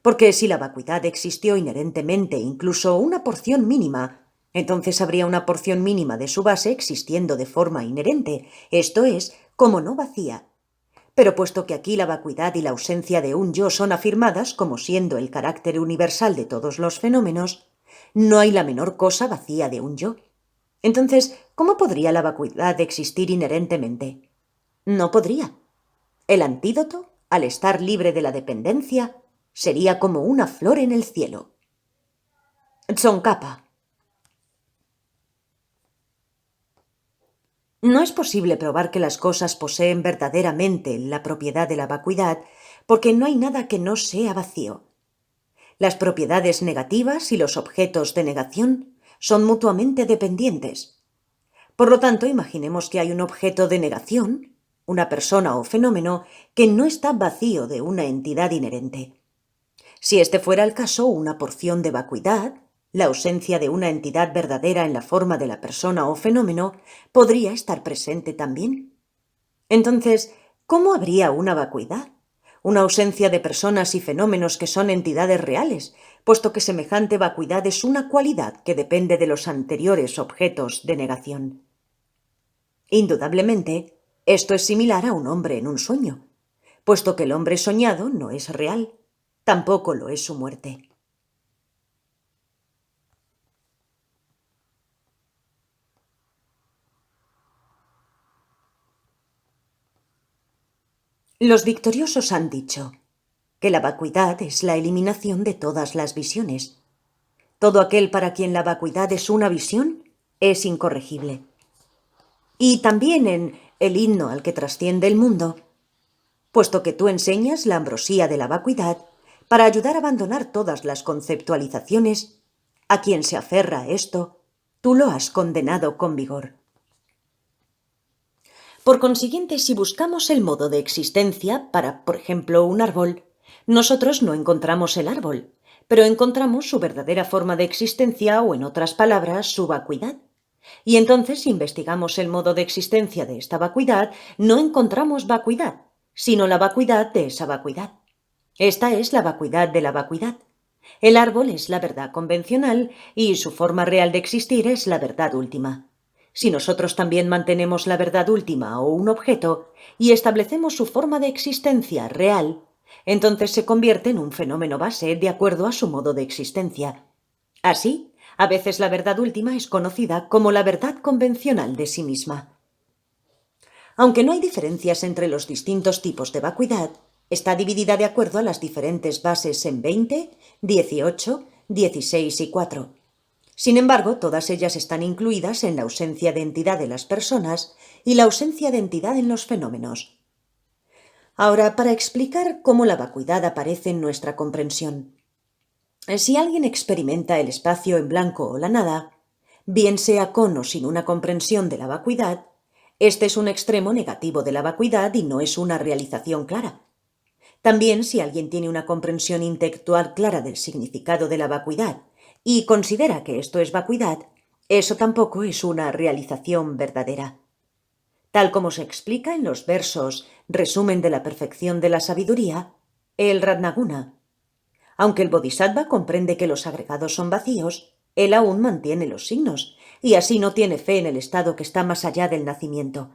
porque si la vacuidad existió inherentemente incluso una porción mínima, entonces habría una porción mínima de su base existiendo de forma inherente, esto es, como no vacía. Pero puesto que aquí la vacuidad y la ausencia de un yo son afirmadas como siendo el carácter universal de todos los fenómenos, no hay la menor cosa vacía de un yo. Entonces, ¿cómo podría la vacuidad existir inherentemente? No podría. El antídoto, al estar libre de la dependencia, sería como una flor en el cielo. Tsongkhapa. No es posible probar que las cosas poseen verdaderamente la propiedad de la vacuidad porque no hay nada que no sea vacío. Las propiedades negativas y los objetos de negación son mutuamente dependientes. Por lo tanto, imaginemos que hay un objeto de negación, una persona o fenómeno, que no está vacío de una entidad inherente. Si este fuera el caso, una porción de vacuidad, la ausencia de una entidad verdadera en la forma de la persona o fenómeno, podría estar presente también. Entonces, ¿cómo habría una vacuidad? Una ausencia de personas y fenómenos que son entidades reales, puesto que semejante vacuidad es una cualidad que depende de los anteriores objetos de negación. Indudablemente, esto es similar a un hombre en un sueño, puesto que el hombre soñado no es real, tampoco lo es su muerte. Los victoriosos han dicho que la vacuidad es la eliminación de todas las visiones. Todo aquel para quien la vacuidad es una visión es incorregible. Y también en el himno al que trasciende el mundo, puesto que tú enseñas la ambrosía de la vacuidad para ayudar a abandonar todas las conceptualizaciones, a quien se aferra a esto, tú lo has condenado con vigor. Por consiguiente, si buscamos el modo de existencia para, por ejemplo, un árbol, nosotros no encontramos el árbol, pero encontramos su verdadera forma de existencia o, en otras palabras, su vacuidad. Y entonces, si investigamos el modo de existencia de esta vacuidad, no encontramos vacuidad, sino la vacuidad de esa vacuidad. Esta es la vacuidad de la vacuidad. El árbol es la verdad convencional y su forma real de existir es la verdad última. Si nosotros también mantenemos la verdad última o un objeto y establecemos su forma de existencia real, entonces se convierte en un fenómeno base de acuerdo a su modo de existencia. Así, a veces la verdad última es conocida como la verdad convencional de sí misma. Aunque no hay diferencias entre los distintos tipos de vacuidad, está dividida de acuerdo a las diferentes bases en 20, 18, 16 y 4. Sin embargo, todas ellas están incluidas en la ausencia de entidad de las personas y la ausencia de entidad en los fenómenos. Ahora, para explicar cómo la vacuidad aparece en nuestra comprensión. Si alguien experimenta el espacio en blanco o la nada, bien sea con o sin una comprensión de la vacuidad, este es un extremo negativo de la vacuidad y no es una realización clara. También, si alguien tiene una comprensión intelectual clara del significado de la vacuidad y considera que esto es vacuidad, eso tampoco es una realización verdadera. Tal como se explica en los versos Resumen de la perfección de la sabiduría, el Ratnaguna. Aunque el Bodhisattva comprende que los agregados son vacíos, él aún mantiene los signos, y así no tiene fe en el estado que está más allá del nacimiento.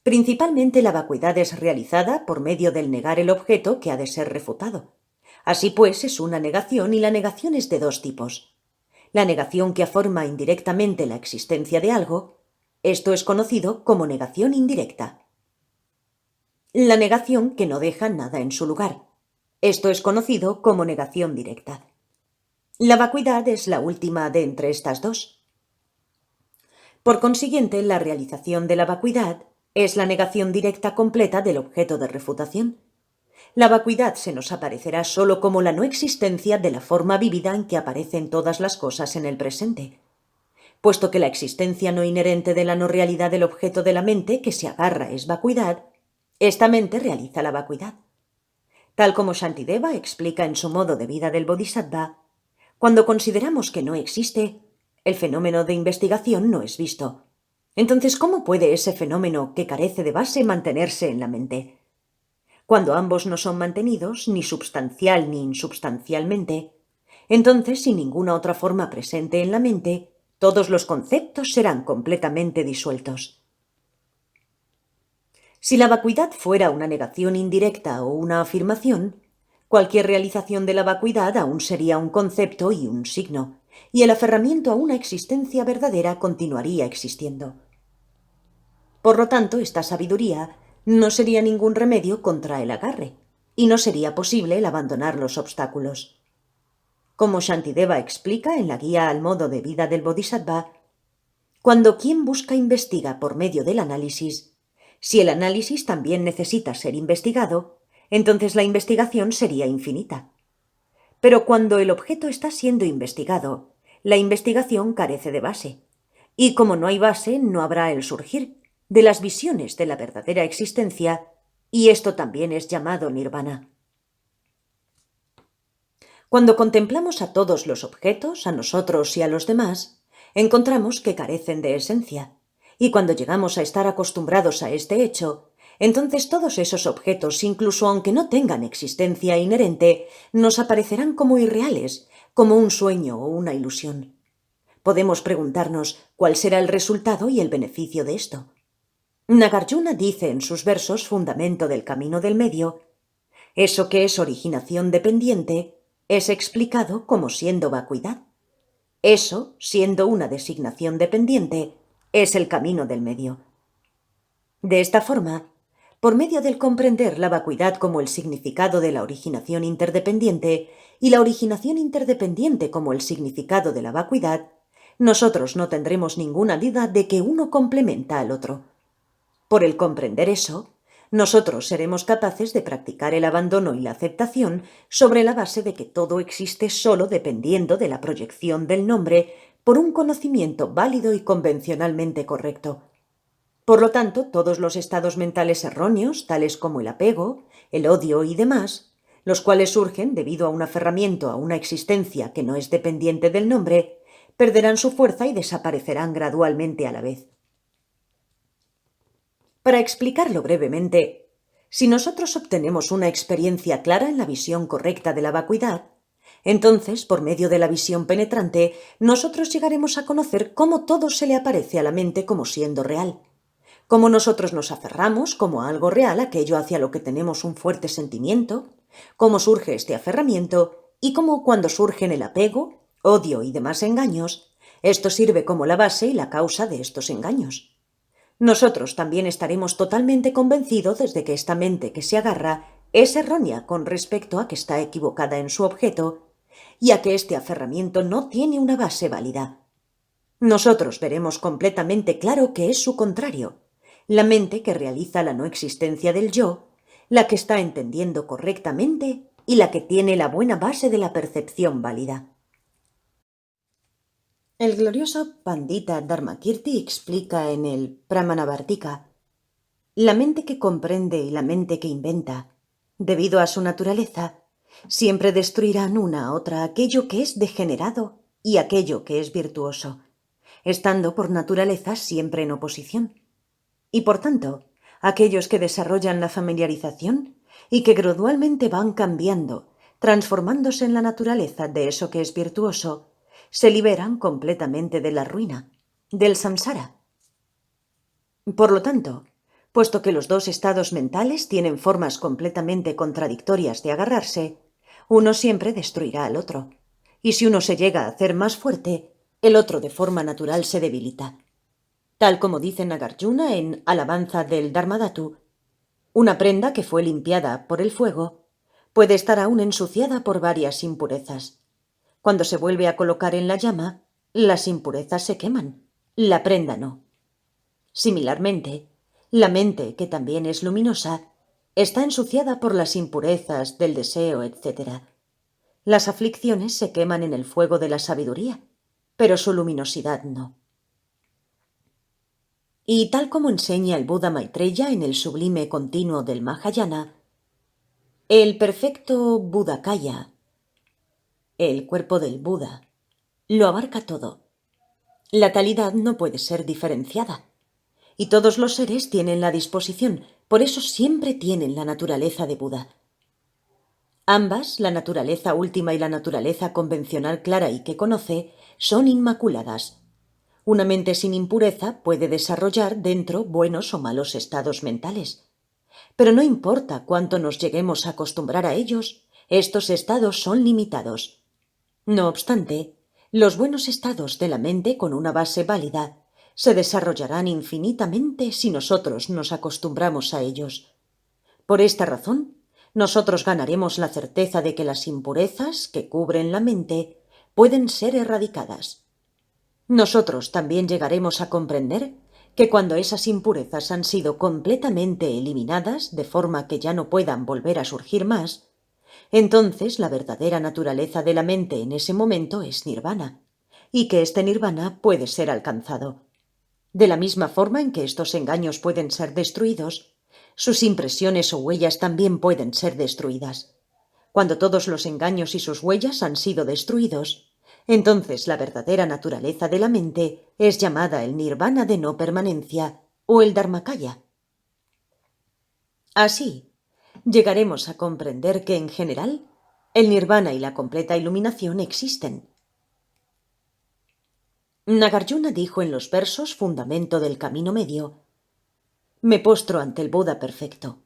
Principalmente la vacuidad es realizada por medio del negar el objeto que ha de ser refutado. Así pues, es una negación y la negación es de dos tipos. La negación que afirma indirectamente la existencia de algo, esto es conocido como negación indirecta. La negación que no deja nada en su lugar, esto es conocido como negación directa. La vacuidad es la última de entre estas dos. Por consiguiente, la realización de la vacuidad es la negación directa completa del objeto de refutación. La vacuidad se nos aparecerá sólo como la no existencia de la forma vívida en que aparecen todas las cosas en el presente. Puesto que la existencia no inherente de la no realidad del objeto de la mente que se agarra es vacuidad, esta mente realiza la vacuidad. Tal como Shantideva explica en su modo de vida del Bodhisattva, cuando consideramos que no existe, el fenómeno de investigación no es visto. Entonces, ¿cómo puede ese fenómeno que carece de base mantenerse en la mente? Cuando ambos no son mantenidos, ni substancial ni insubstancialmente, entonces, sin ninguna otra forma presente en la mente, todos los conceptos serán completamente disueltos. Si la vacuidad fuera una negación indirecta o una afirmación, cualquier realización de la vacuidad aún sería un concepto y un signo, y el aferramiento a una existencia verdadera continuaría existiendo. Por lo tanto, esta sabiduría no sería ningún remedio contra el agarre, y no sería posible el abandonar los obstáculos. Como Shantideva explica en la guía al modo de vida del Bodhisattva, cuando quien busca investiga por medio del análisis, si el análisis también necesita ser investigado, entonces la investigación sería infinita. Pero cuando el objeto está siendo investigado, la investigación carece de base, y como no hay base, no habrá el surgir de las visiones de la verdadera existencia, y esto también es llamado nirvana. Cuando contemplamos a todos los objetos, a nosotros y a los demás, encontramos que carecen de esencia, y cuando llegamos a estar acostumbrados a este hecho, entonces todos esos objetos, incluso aunque no tengan existencia inherente, nos aparecerán como irreales, como un sueño o una ilusión. Podemos preguntarnos cuál será el resultado y el beneficio de esto. Nagarjuna dice en sus versos Fundamento del Camino del Medio, eso que es originación dependiente es explicado como siendo vacuidad. Eso, siendo una designación dependiente, es el camino del medio. De esta forma, por medio del comprender la vacuidad como el significado de la originación interdependiente y la originación interdependiente como el significado de la vacuidad, nosotros no tendremos ninguna duda de que uno complementa al otro. Por el comprender eso, nosotros seremos capaces de practicar el abandono y la aceptación sobre la base de que todo existe solo dependiendo de la proyección del nombre por un conocimiento válido y convencionalmente correcto. Por lo tanto, todos los estados mentales erróneos, tales como el apego, el odio y demás, los cuales surgen debido a un aferramiento a una existencia que no es dependiente del nombre, perderán su fuerza y desaparecerán gradualmente a la vez. Para explicarlo brevemente, si nosotros obtenemos una experiencia clara en la visión correcta de la vacuidad, entonces, por medio de la visión penetrante, nosotros llegaremos a conocer cómo todo se le aparece a la mente como siendo real, cómo nosotros nos aferramos como a algo real aquello hacia lo que tenemos un fuerte sentimiento, cómo surge este aferramiento y cómo cuando surgen el apego, odio y demás engaños, esto sirve como la base y la causa de estos engaños. Nosotros también estaremos totalmente convencidos de que esta mente que se agarra es errónea con respecto a que está equivocada en su objeto y a que este aferramiento no tiene una base válida. Nosotros veremos completamente claro que es su contrario, la mente que realiza la no existencia del yo, la que está entendiendo correctamente y la que tiene la buena base de la percepción válida. El glorioso Pandita Dharmakirti explica en el Pramanavartika: la mente que comprende y la mente que inventa, debido a su naturaleza, siempre destruirán una a otra aquello que es degenerado y aquello que es virtuoso, estando por naturaleza siempre en oposición. Y por tanto, aquellos que desarrollan la familiarización y que gradualmente van cambiando, transformándose en la naturaleza de eso que es virtuoso, se liberan completamente de la ruina, del samsara. Por lo tanto, puesto que los dos estados mentales tienen formas completamente contradictorias de agarrarse, uno siempre destruirá al otro, y si uno se llega a hacer más fuerte, el otro de forma natural se debilita. Tal como dice Nagarjuna en Alabanza del Dharmadhatu, una prenda que fue limpiada por el fuego puede estar aún ensuciada por varias impurezas. Cuando se vuelve a colocar en la llama, las impurezas se queman, la prenda no. Similarmente, la mente, que también es luminosa, está ensuciada por las impurezas del deseo, etc. Las aflicciones se queman en el fuego de la sabiduría, pero su luminosidad no. Y tal como enseña el Buda Maitreya en el sublime continuo del Mahayana, el perfecto Buddhakaya, el cuerpo del Buda, lo abarca todo. La talidad no puede ser diferenciada. Y todos los seres tienen la disposición, por eso siempre tienen la naturaleza de Buda. Ambas, la naturaleza última y la naturaleza convencional clara y que conoce, son inmaculadas. Una mente sin impureza puede desarrollar dentro buenos o malos estados mentales. Pero no importa cuánto nos lleguemos a acostumbrar a ellos, estos estados son limitados. No obstante, los buenos estados de la mente con una base válida se desarrollarán infinitamente si nosotros nos acostumbramos a ellos. Por esta razón, nosotros ganaremos la certeza de que las impurezas que cubren la mente pueden ser erradicadas. Nosotros también llegaremos a comprender que cuando esas impurezas han sido completamente eliminadas de forma que ya no puedan volver a surgir más, entonces la verdadera naturaleza de la mente en ese momento es nirvana, y que este nirvana puede ser alcanzado. De la misma forma en que estos engaños pueden ser destruidos, sus impresiones o huellas también pueden ser destruidas. Cuando todos los engaños y sus huellas han sido destruidos, entonces la verdadera naturaleza de la mente es llamada el nirvana de no permanencia o el dharmakaya. Así, llegaremos a comprender que en general el nirvana y la completa iluminación existen. Nagarjuna dijo en los versos fundamento del camino medio: me postro ante el Buda perfecto,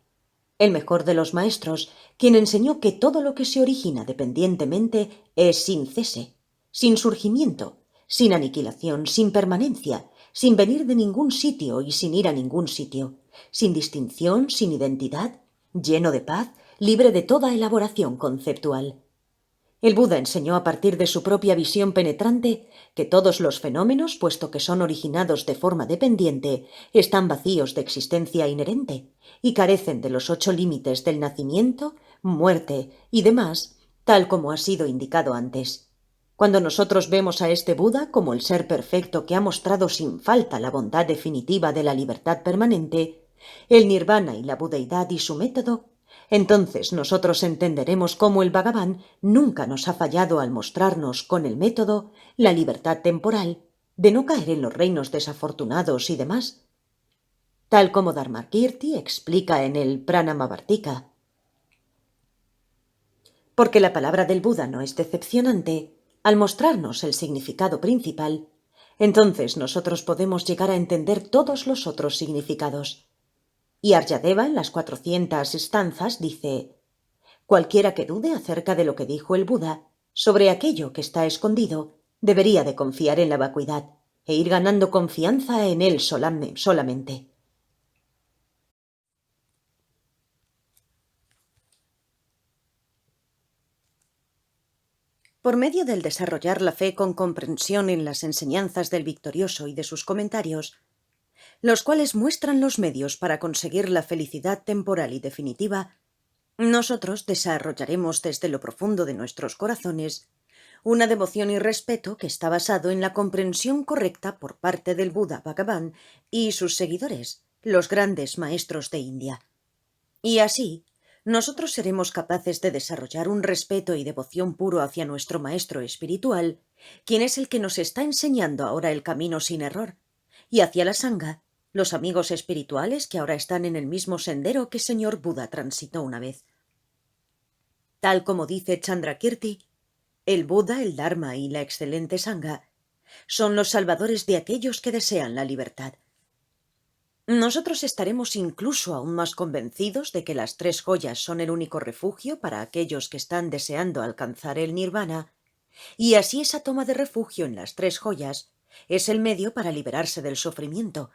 el mejor de los maestros, quien enseñó que todo lo que se origina dependientemente es sin cese, sin surgimiento, sin aniquilación, sin permanencia, sin venir de ningún sitio y sin ir a ningún sitio, sin distinción, sin identidad, lleno de paz, libre de toda elaboración conceptual. El Buda enseñó a partir de su propia visión penetrante que todos los fenómenos, puesto que son originados de forma dependiente, están vacíos de existencia inherente y carecen de los 8 límites del nacimiento, muerte y demás, tal como ha sido indicado antes. Cuando nosotros vemos a este Buda como el ser perfecto que ha mostrado sin falta la bondad definitiva de la libertad permanente, el nirvana y la budeidad y su método, entonces nosotros entenderemos cómo el Bhagavan nunca nos ha fallado al mostrarnos con el método la libertad temporal de no caer en los reinos desafortunados y demás, tal como Dharmakirti explica en el Pranamavartika. Porque la palabra del Buda no es decepcionante, al mostrarnos el significado principal, entonces nosotros podemos llegar a entender todos los otros significados. Y Aryadeva en las 400 estanzas dice: cualquiera que dude acerca de lo que dijo el Buda sobre aquello que está escondido debería de confiar en la vacuidad e ir ganando confianza en él solamente. Por medio del desarrollar la fe con comprensión en las enseñanzas del victorioso y de sus comentarios, los cuales muestran los medios para conseguir la felicidad temporal y definitiva, nosotros desarrollaremos desde lo profundo de nuestros corazones una devoción y respeto que está basado en la comprensión correcta por parte del Buda Bhagavan y sus seguidores, los grandes maestros de India. Y así, nosotros seremos capaces de desarrollar un respeto y devoción puro hacia nuestro maestro espiritual, quien es el que nos está enseñando ahora el camino sin error, y hacia la Sangha, los amigos espirituales que ahora están en el mismo sendero que Señor Buda transitó una vez. Tal como dice Chandrakirti, el Buda, el Dharma y la excelente Sangha son los salvadores de aquellos que desean la libertad. Nosotros estaremos incluso aún más convencidos de que las 3 joyas son el único refugio para aquellos que están deseando alcanzar el nirvana, y así esa toma de refugio en las 3 joyas es el medio para liberarse del sufrimiento.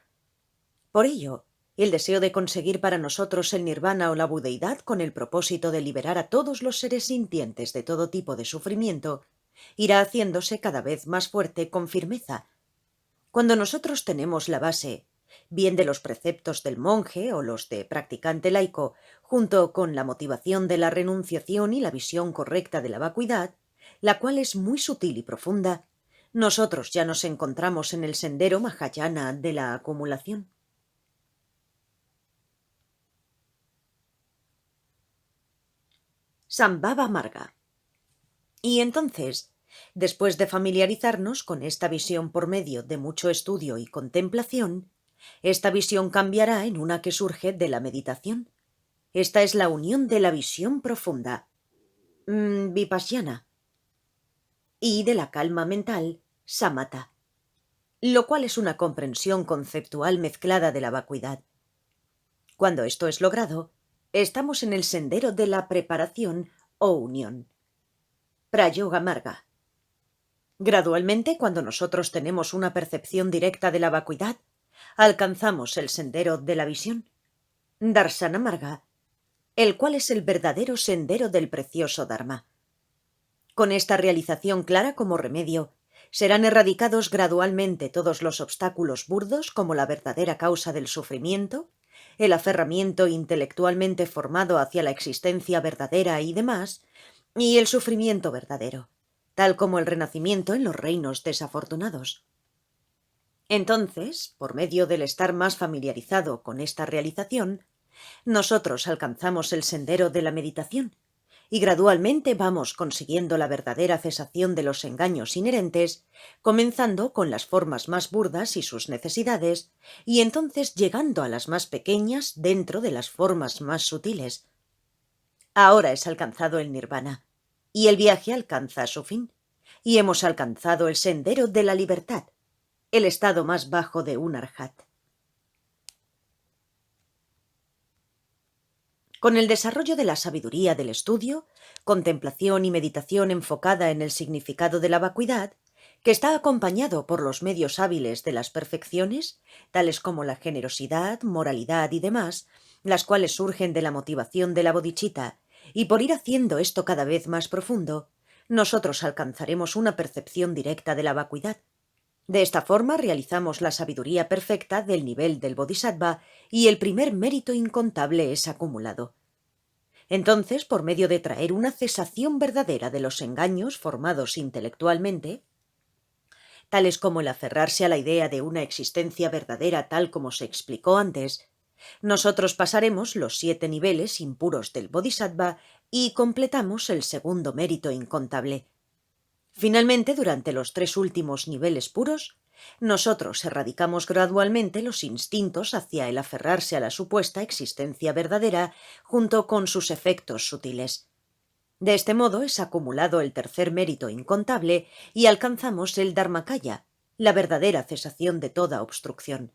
Por ello, el deseo de conseguir para nosotros el nirvana o la budeidad con el propósito de liberar a todos los seres sintientes de todo tipo de sufrimiento irá haciéndose cada vez más fuerte con firmeza. Cuando nosotros tenemos la base, bien de los preceptos del monje o los de practicante laico, junto con la motivación de la renunciación y la visión correcta de la vacuidad, la cual es muy sutil y profunda, nosotros ya nos encontramos en el sendero Mahayana de la acumulación. Sambhava Marga. Y entonces, después de familiarizarnos con esta visión por medio de mucho estudio y contemplación, esta visión cambiará en una que surge de la meditación. Esta es la unión de la visión profunda, vipassana, y de la calma mental, samatha, lo cual es una comprensión conceptual mezclada de la vacuidad. Cuando esto es logrado, estamos en el sendero de la preparación o unión. Prayoga Marga. Gradualmente, cuando nosotros tenemos una percepción directa de la vacuidad, alcanzamos el sendero de la visión, Darsana Marga, el cual es el verdadero sendero del precioso Dharma. Con esta realización clara como remedio, serán erradicados gradualmente todos los obstáculos burdos como la verdadera causa del sufrimiento, el aferramiento intelectualmente formado hacia la existencia verdadera y demás, y el sufrimiento verdadero, tal como el renacimiento en los reinos desafortunados. Entonces, por medio del estar más familiarizado con esta realización, nosotros alcanzamos el sendero de la meditación, y gradualmente vamos consiguiendo la verdadera cesación de los engaños inherentes, comenzando con las formas más burdas y sus necesidades, y entonces llegando a las más pequeñas dentro de las formas más sutiles. Ahora es alcanzado el nirvana, y el viaje alcanza su fin, y hemos alcanzado el sendero de la libertad, el estado más bajo de un arhat. Con el desarrollo de la sabiduría del estudio, contemplación y meditación enfocada en el significado de la vacuidad, que está acompañado por los medios hábiles de las perfecciones, tales como la generosidad, moralidad y demás, las cuales surgen de la motivación de la bodhicitta, y por ir haciendo esto cada vez más profundo, nosotros alcanzaremos una percepción directa de la vacuidad. De esta forma realizamos la sabiduría perfecta del nivel del bodhisattva y el primer mérito incontable es acumulado. Entonces, por medio de traer una cesación verdadera de los engaños formados intelectualmente, tales como el aferrarse a la idea de una existencia verdadera tal como se explicó antes, nosotros pasaremos los 7 niveles impuros del bodhisattva y completamos el segundo mérito incontable. Finalmente, durante los 3 últimos niveles puros, nosotros erradicamos gradualmente los instintos hacia el aferrarse a la supuesta existencia verdadera junto con sus efectos sutiles. De este modo es acumulado el tercer mérito incontable y alcanzamos el Dharmakaya, la verdadera cesación de toda obstrucción.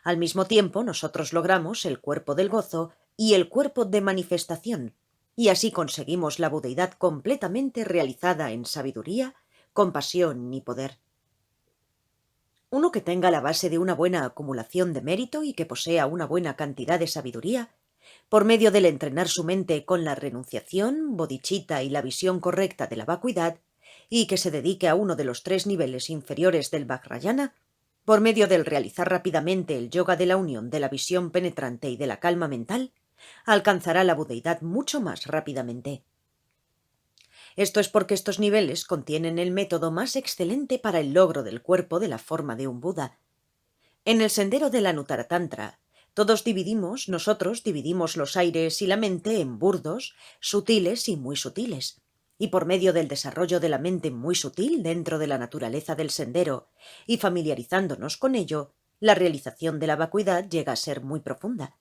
Al mismo tiempo, nosotros logramos el cuerpo del gozo y el cuerpo de manifestación, y así conseguimos la budeidad completamente realizada en sabiduría, compasión y poder. Uno que tenga la base de una buena acumulación de mérito y que posea una buena cantidad de sabiduría, por medio del entrenar su mente con la renunciación, bodhicitta y la visión correcta de la vacuidad, y que se dedique a uno de los 3 niveles inferiores del Vajrayana, por medio del realizar rápidamente el yoga de la unión de la visión penetrante y de la calma mental, alcanzará la budeidad mucho más rápidamente. Esto es porque estos niveles contienen el método más excelente para el logro del cuerpo de la forma de un Buda. En el sendero de la Nuttara-tantra, nosotros dividimos los aires y la mente en burdos, sutiles y muy sutiles. Y por medio del desarrollo de la mente muy sutil dentro de la naturaleza del sendero y familiarizándonos con ello, la realización de la vacuidad llega a ser muy profunda.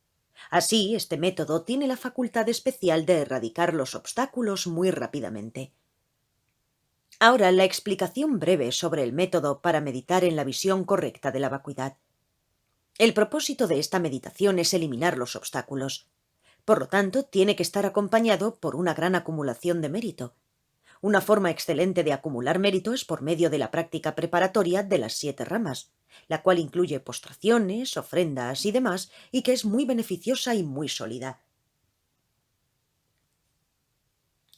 Así, este método tiene la facultad especial de erradicar los obstáculos muy rápidamente. Ahora, la explicación breve sobre el método para meditar en la visión correcta de la vacuidad. El propósito de esta meditación es eliminar los obstáculos. Por lo tanto, tiene que estar acompañado por una gran acumulación de mérito. Una forma excelente de acumular mérito es por medio de la práctica preparatoria de las 7 ramas, la cual incluye postraciones, ofrendas y demás, y que es muy beneficiosa y muy sólida.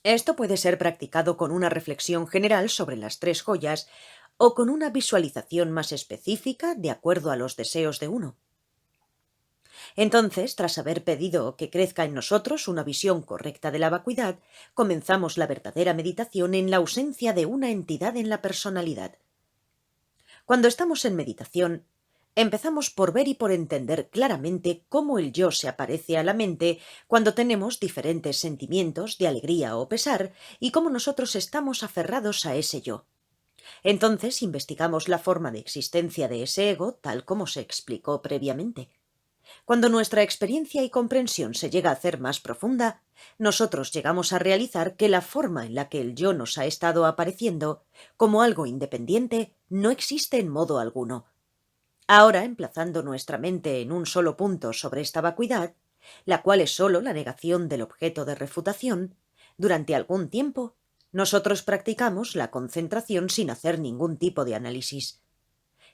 Esto puede ser practicado con una reflexión general sobre las 3 joyas o con una visualización más específica de acuerdo a los deseos de uno. Entonces, tras haber pedido que crezca en nosotros una visión correcta de la vacuidad, comenzamos la verdadera meditación en la ausencia de una entidad en la personalidad. Cuando estamos en meditación, empezamos por ver y por entender claramente cómo el yo se aparece a la mente cuando tenemos diferentes sentimientos de alegría o pesar y cómo nosotros estamos aferrados a ese yo. Entonces investigamos la forma de existencia de ese ego tal como se explicó previamente. Cuando nuestra experiencia y comprensión se llega a hacer más profunda, nosotros llegamos a realizar que la forma en la que el yo nos ha estado apareciendo, como algo independiente, no existe en modo alguno. Ahora, emplazando nuestra mente en un solo punto sobre esta vacuidad, la cual es sólo la negación del objeto de refutación, durante algún tiempo, nosotros practicamos la concentración sin hacer ningún tipo de análisis.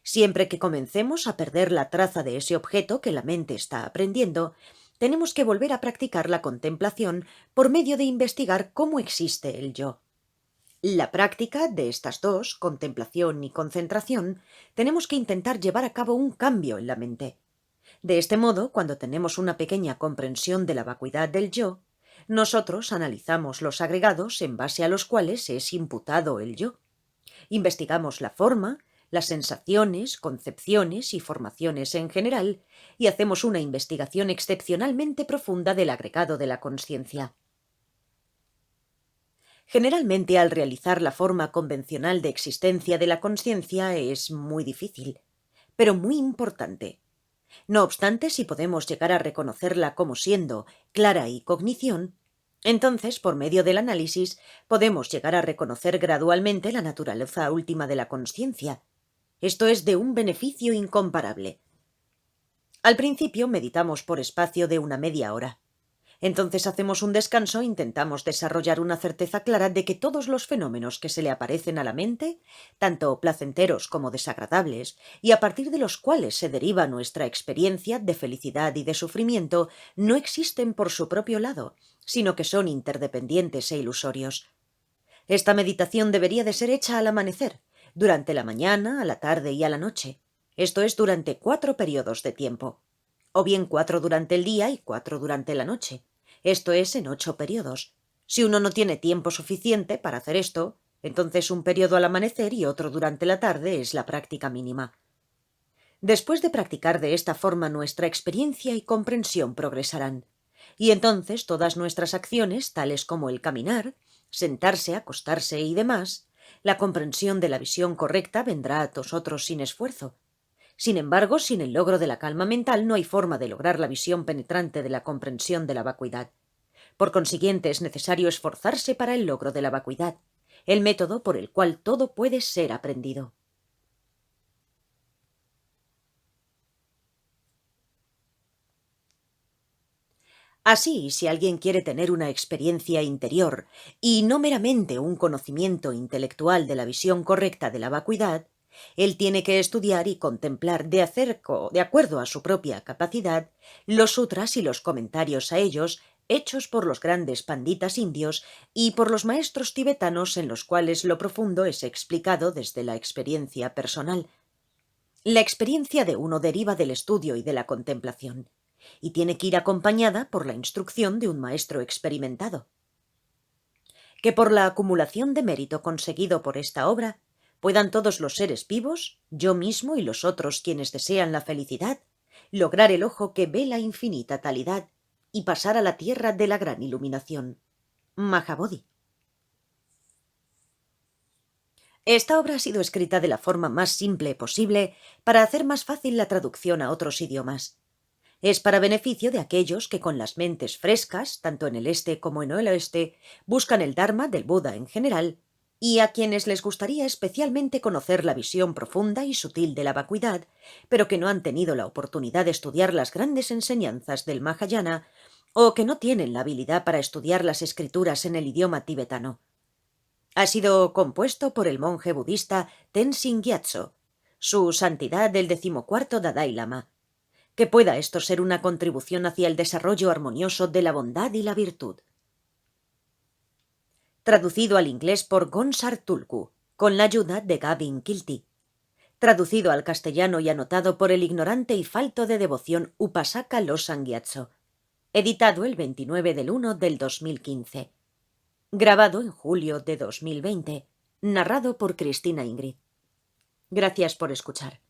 Siempre que comencemos a perder la traza de ese objeto que la mente está aprendiendo, tenemos que volver a practicar la contemplación por medio de investigar cómo existe el yo. La práctica de estas dos, contemplación y concentración, tenemos que intentar llevar a cabo un cambio en la mente. De este modo, cuando tenemos una pequeña comprensión de la vacuidad del yo, nosotros analizamos los agregados en base a los cuales es imputado el yo. Investigamos la forma, las sensaciones, concepciones y formaciones en general, y hacemos una investigación excepcionalmente profunda del agregado de la consciencia. Generalmente, al realizar la forma convencional de existencia de la consciencia es muy difícil, pero muy importante. No obstante, si podemos llegar a reconocerla como siendo clara y cognición, entonces, por medio del análisis, podemos llegar a reconocer gradualmente la naturaleza última de la consciencia. Esto es de un beneficio incomparable. Al principio meditamos por espacio de una media hora. Entonces hacemos un descanso e intentamos desarrollar una certeza clara de que todos los fenómenos que se le aparecen a la mente, tanto placenteros como desagradables, y a partir de los cuales se deriva nuestra experiencia de felicidad y de sufrimiento, no existen por su propio lado, sino que son interdependientes e ilusorios. Esta meditación debería de ser hecha al amanecer, durante la mañana, a la tarde y a la noche. Esto es durante 4 periodos de tiempo. O bien 4 durante el día y 4 durante la noche. Esto es en 8 periodos. Si uno no tiene tiempo suficiente para hacer esto, entonces un periodo al amanecer y otro durante la tarde es la práctica mínima. Después de practicar de esta forma, nuestra experiencia y comprensión progresarán. Y entonces todas nuestras acciones, tales como el caminar, sentarse, acostarse y demás, la comprensión de la visión correcta vendrá a nosotros sin esfuerzo. Sin embargo, sin el logro de la calma mental no hay forma de lograr la visión penetrante de la comprensión de la vacuidad. Por consiguiente, es necesario esforzarse para el logro de la vacuidad, el método por el cual todo puede ser aprendido. Así, si alguien quiere tener una experiencia interior y no meramente un conocimiento intelectual de la visión correcta de la vacuidad, él tiene que estudiar y contemplar de acuerdo a su propia capacidad, los sutras y los comentarios a ellos hechos por los grandes panditas indios y por los maestros tibetanos en los cuales lo profundo es explicado desde la experiencia personal. La experiencia de uno deriva del estudio y de la contemplación, y tiene que ir acompañada por la instrucción de un maestro experimentado. Que por la acumulación de mérito conseguido por esta obra, puedan todos los seres vivos, yo mismo y los otros quienes desean la felicidad, lograr el ojo que ve la infinita talidad y pasar a la tierra de la gran iluminación. Mahabodhi. Esta obra ha sido escrita de la forma más simple posible para hacer más fácil la traducción a otros idiomas. Es para beneficio de aquellos que con las mentes frescas, tanto en el este como en el oeste, buscan el Dharma del Buda en general, y a quienes les gustaría especialmente conocer la visión profunda y sutil de la vacuidad, pero que no han tenido la oportunidad de estudiar las grandes enseñanzas del Mahayana, o que no tienen la habilidad para estudiar las escrituras en el idioma tibetano. Ha sido compuesto por el monje budista Tenzin Gyatso, su santidad el 14º Dalai Lama. Que pueda esto ser una contribución hacia el desarrollo armonioso de la bondad y la virtud. Traducido al inglés por Gonsar Tulku, con la ayuda de Gavin Kilty. Traducido al castellano y anotado por el ignorante y falto de devoción Upasaka Losang Gyatso. Editado el 29/1/2015. Grabado en julio de 2020. Narrado por Cristina Ingrid. Gracias por escuchar.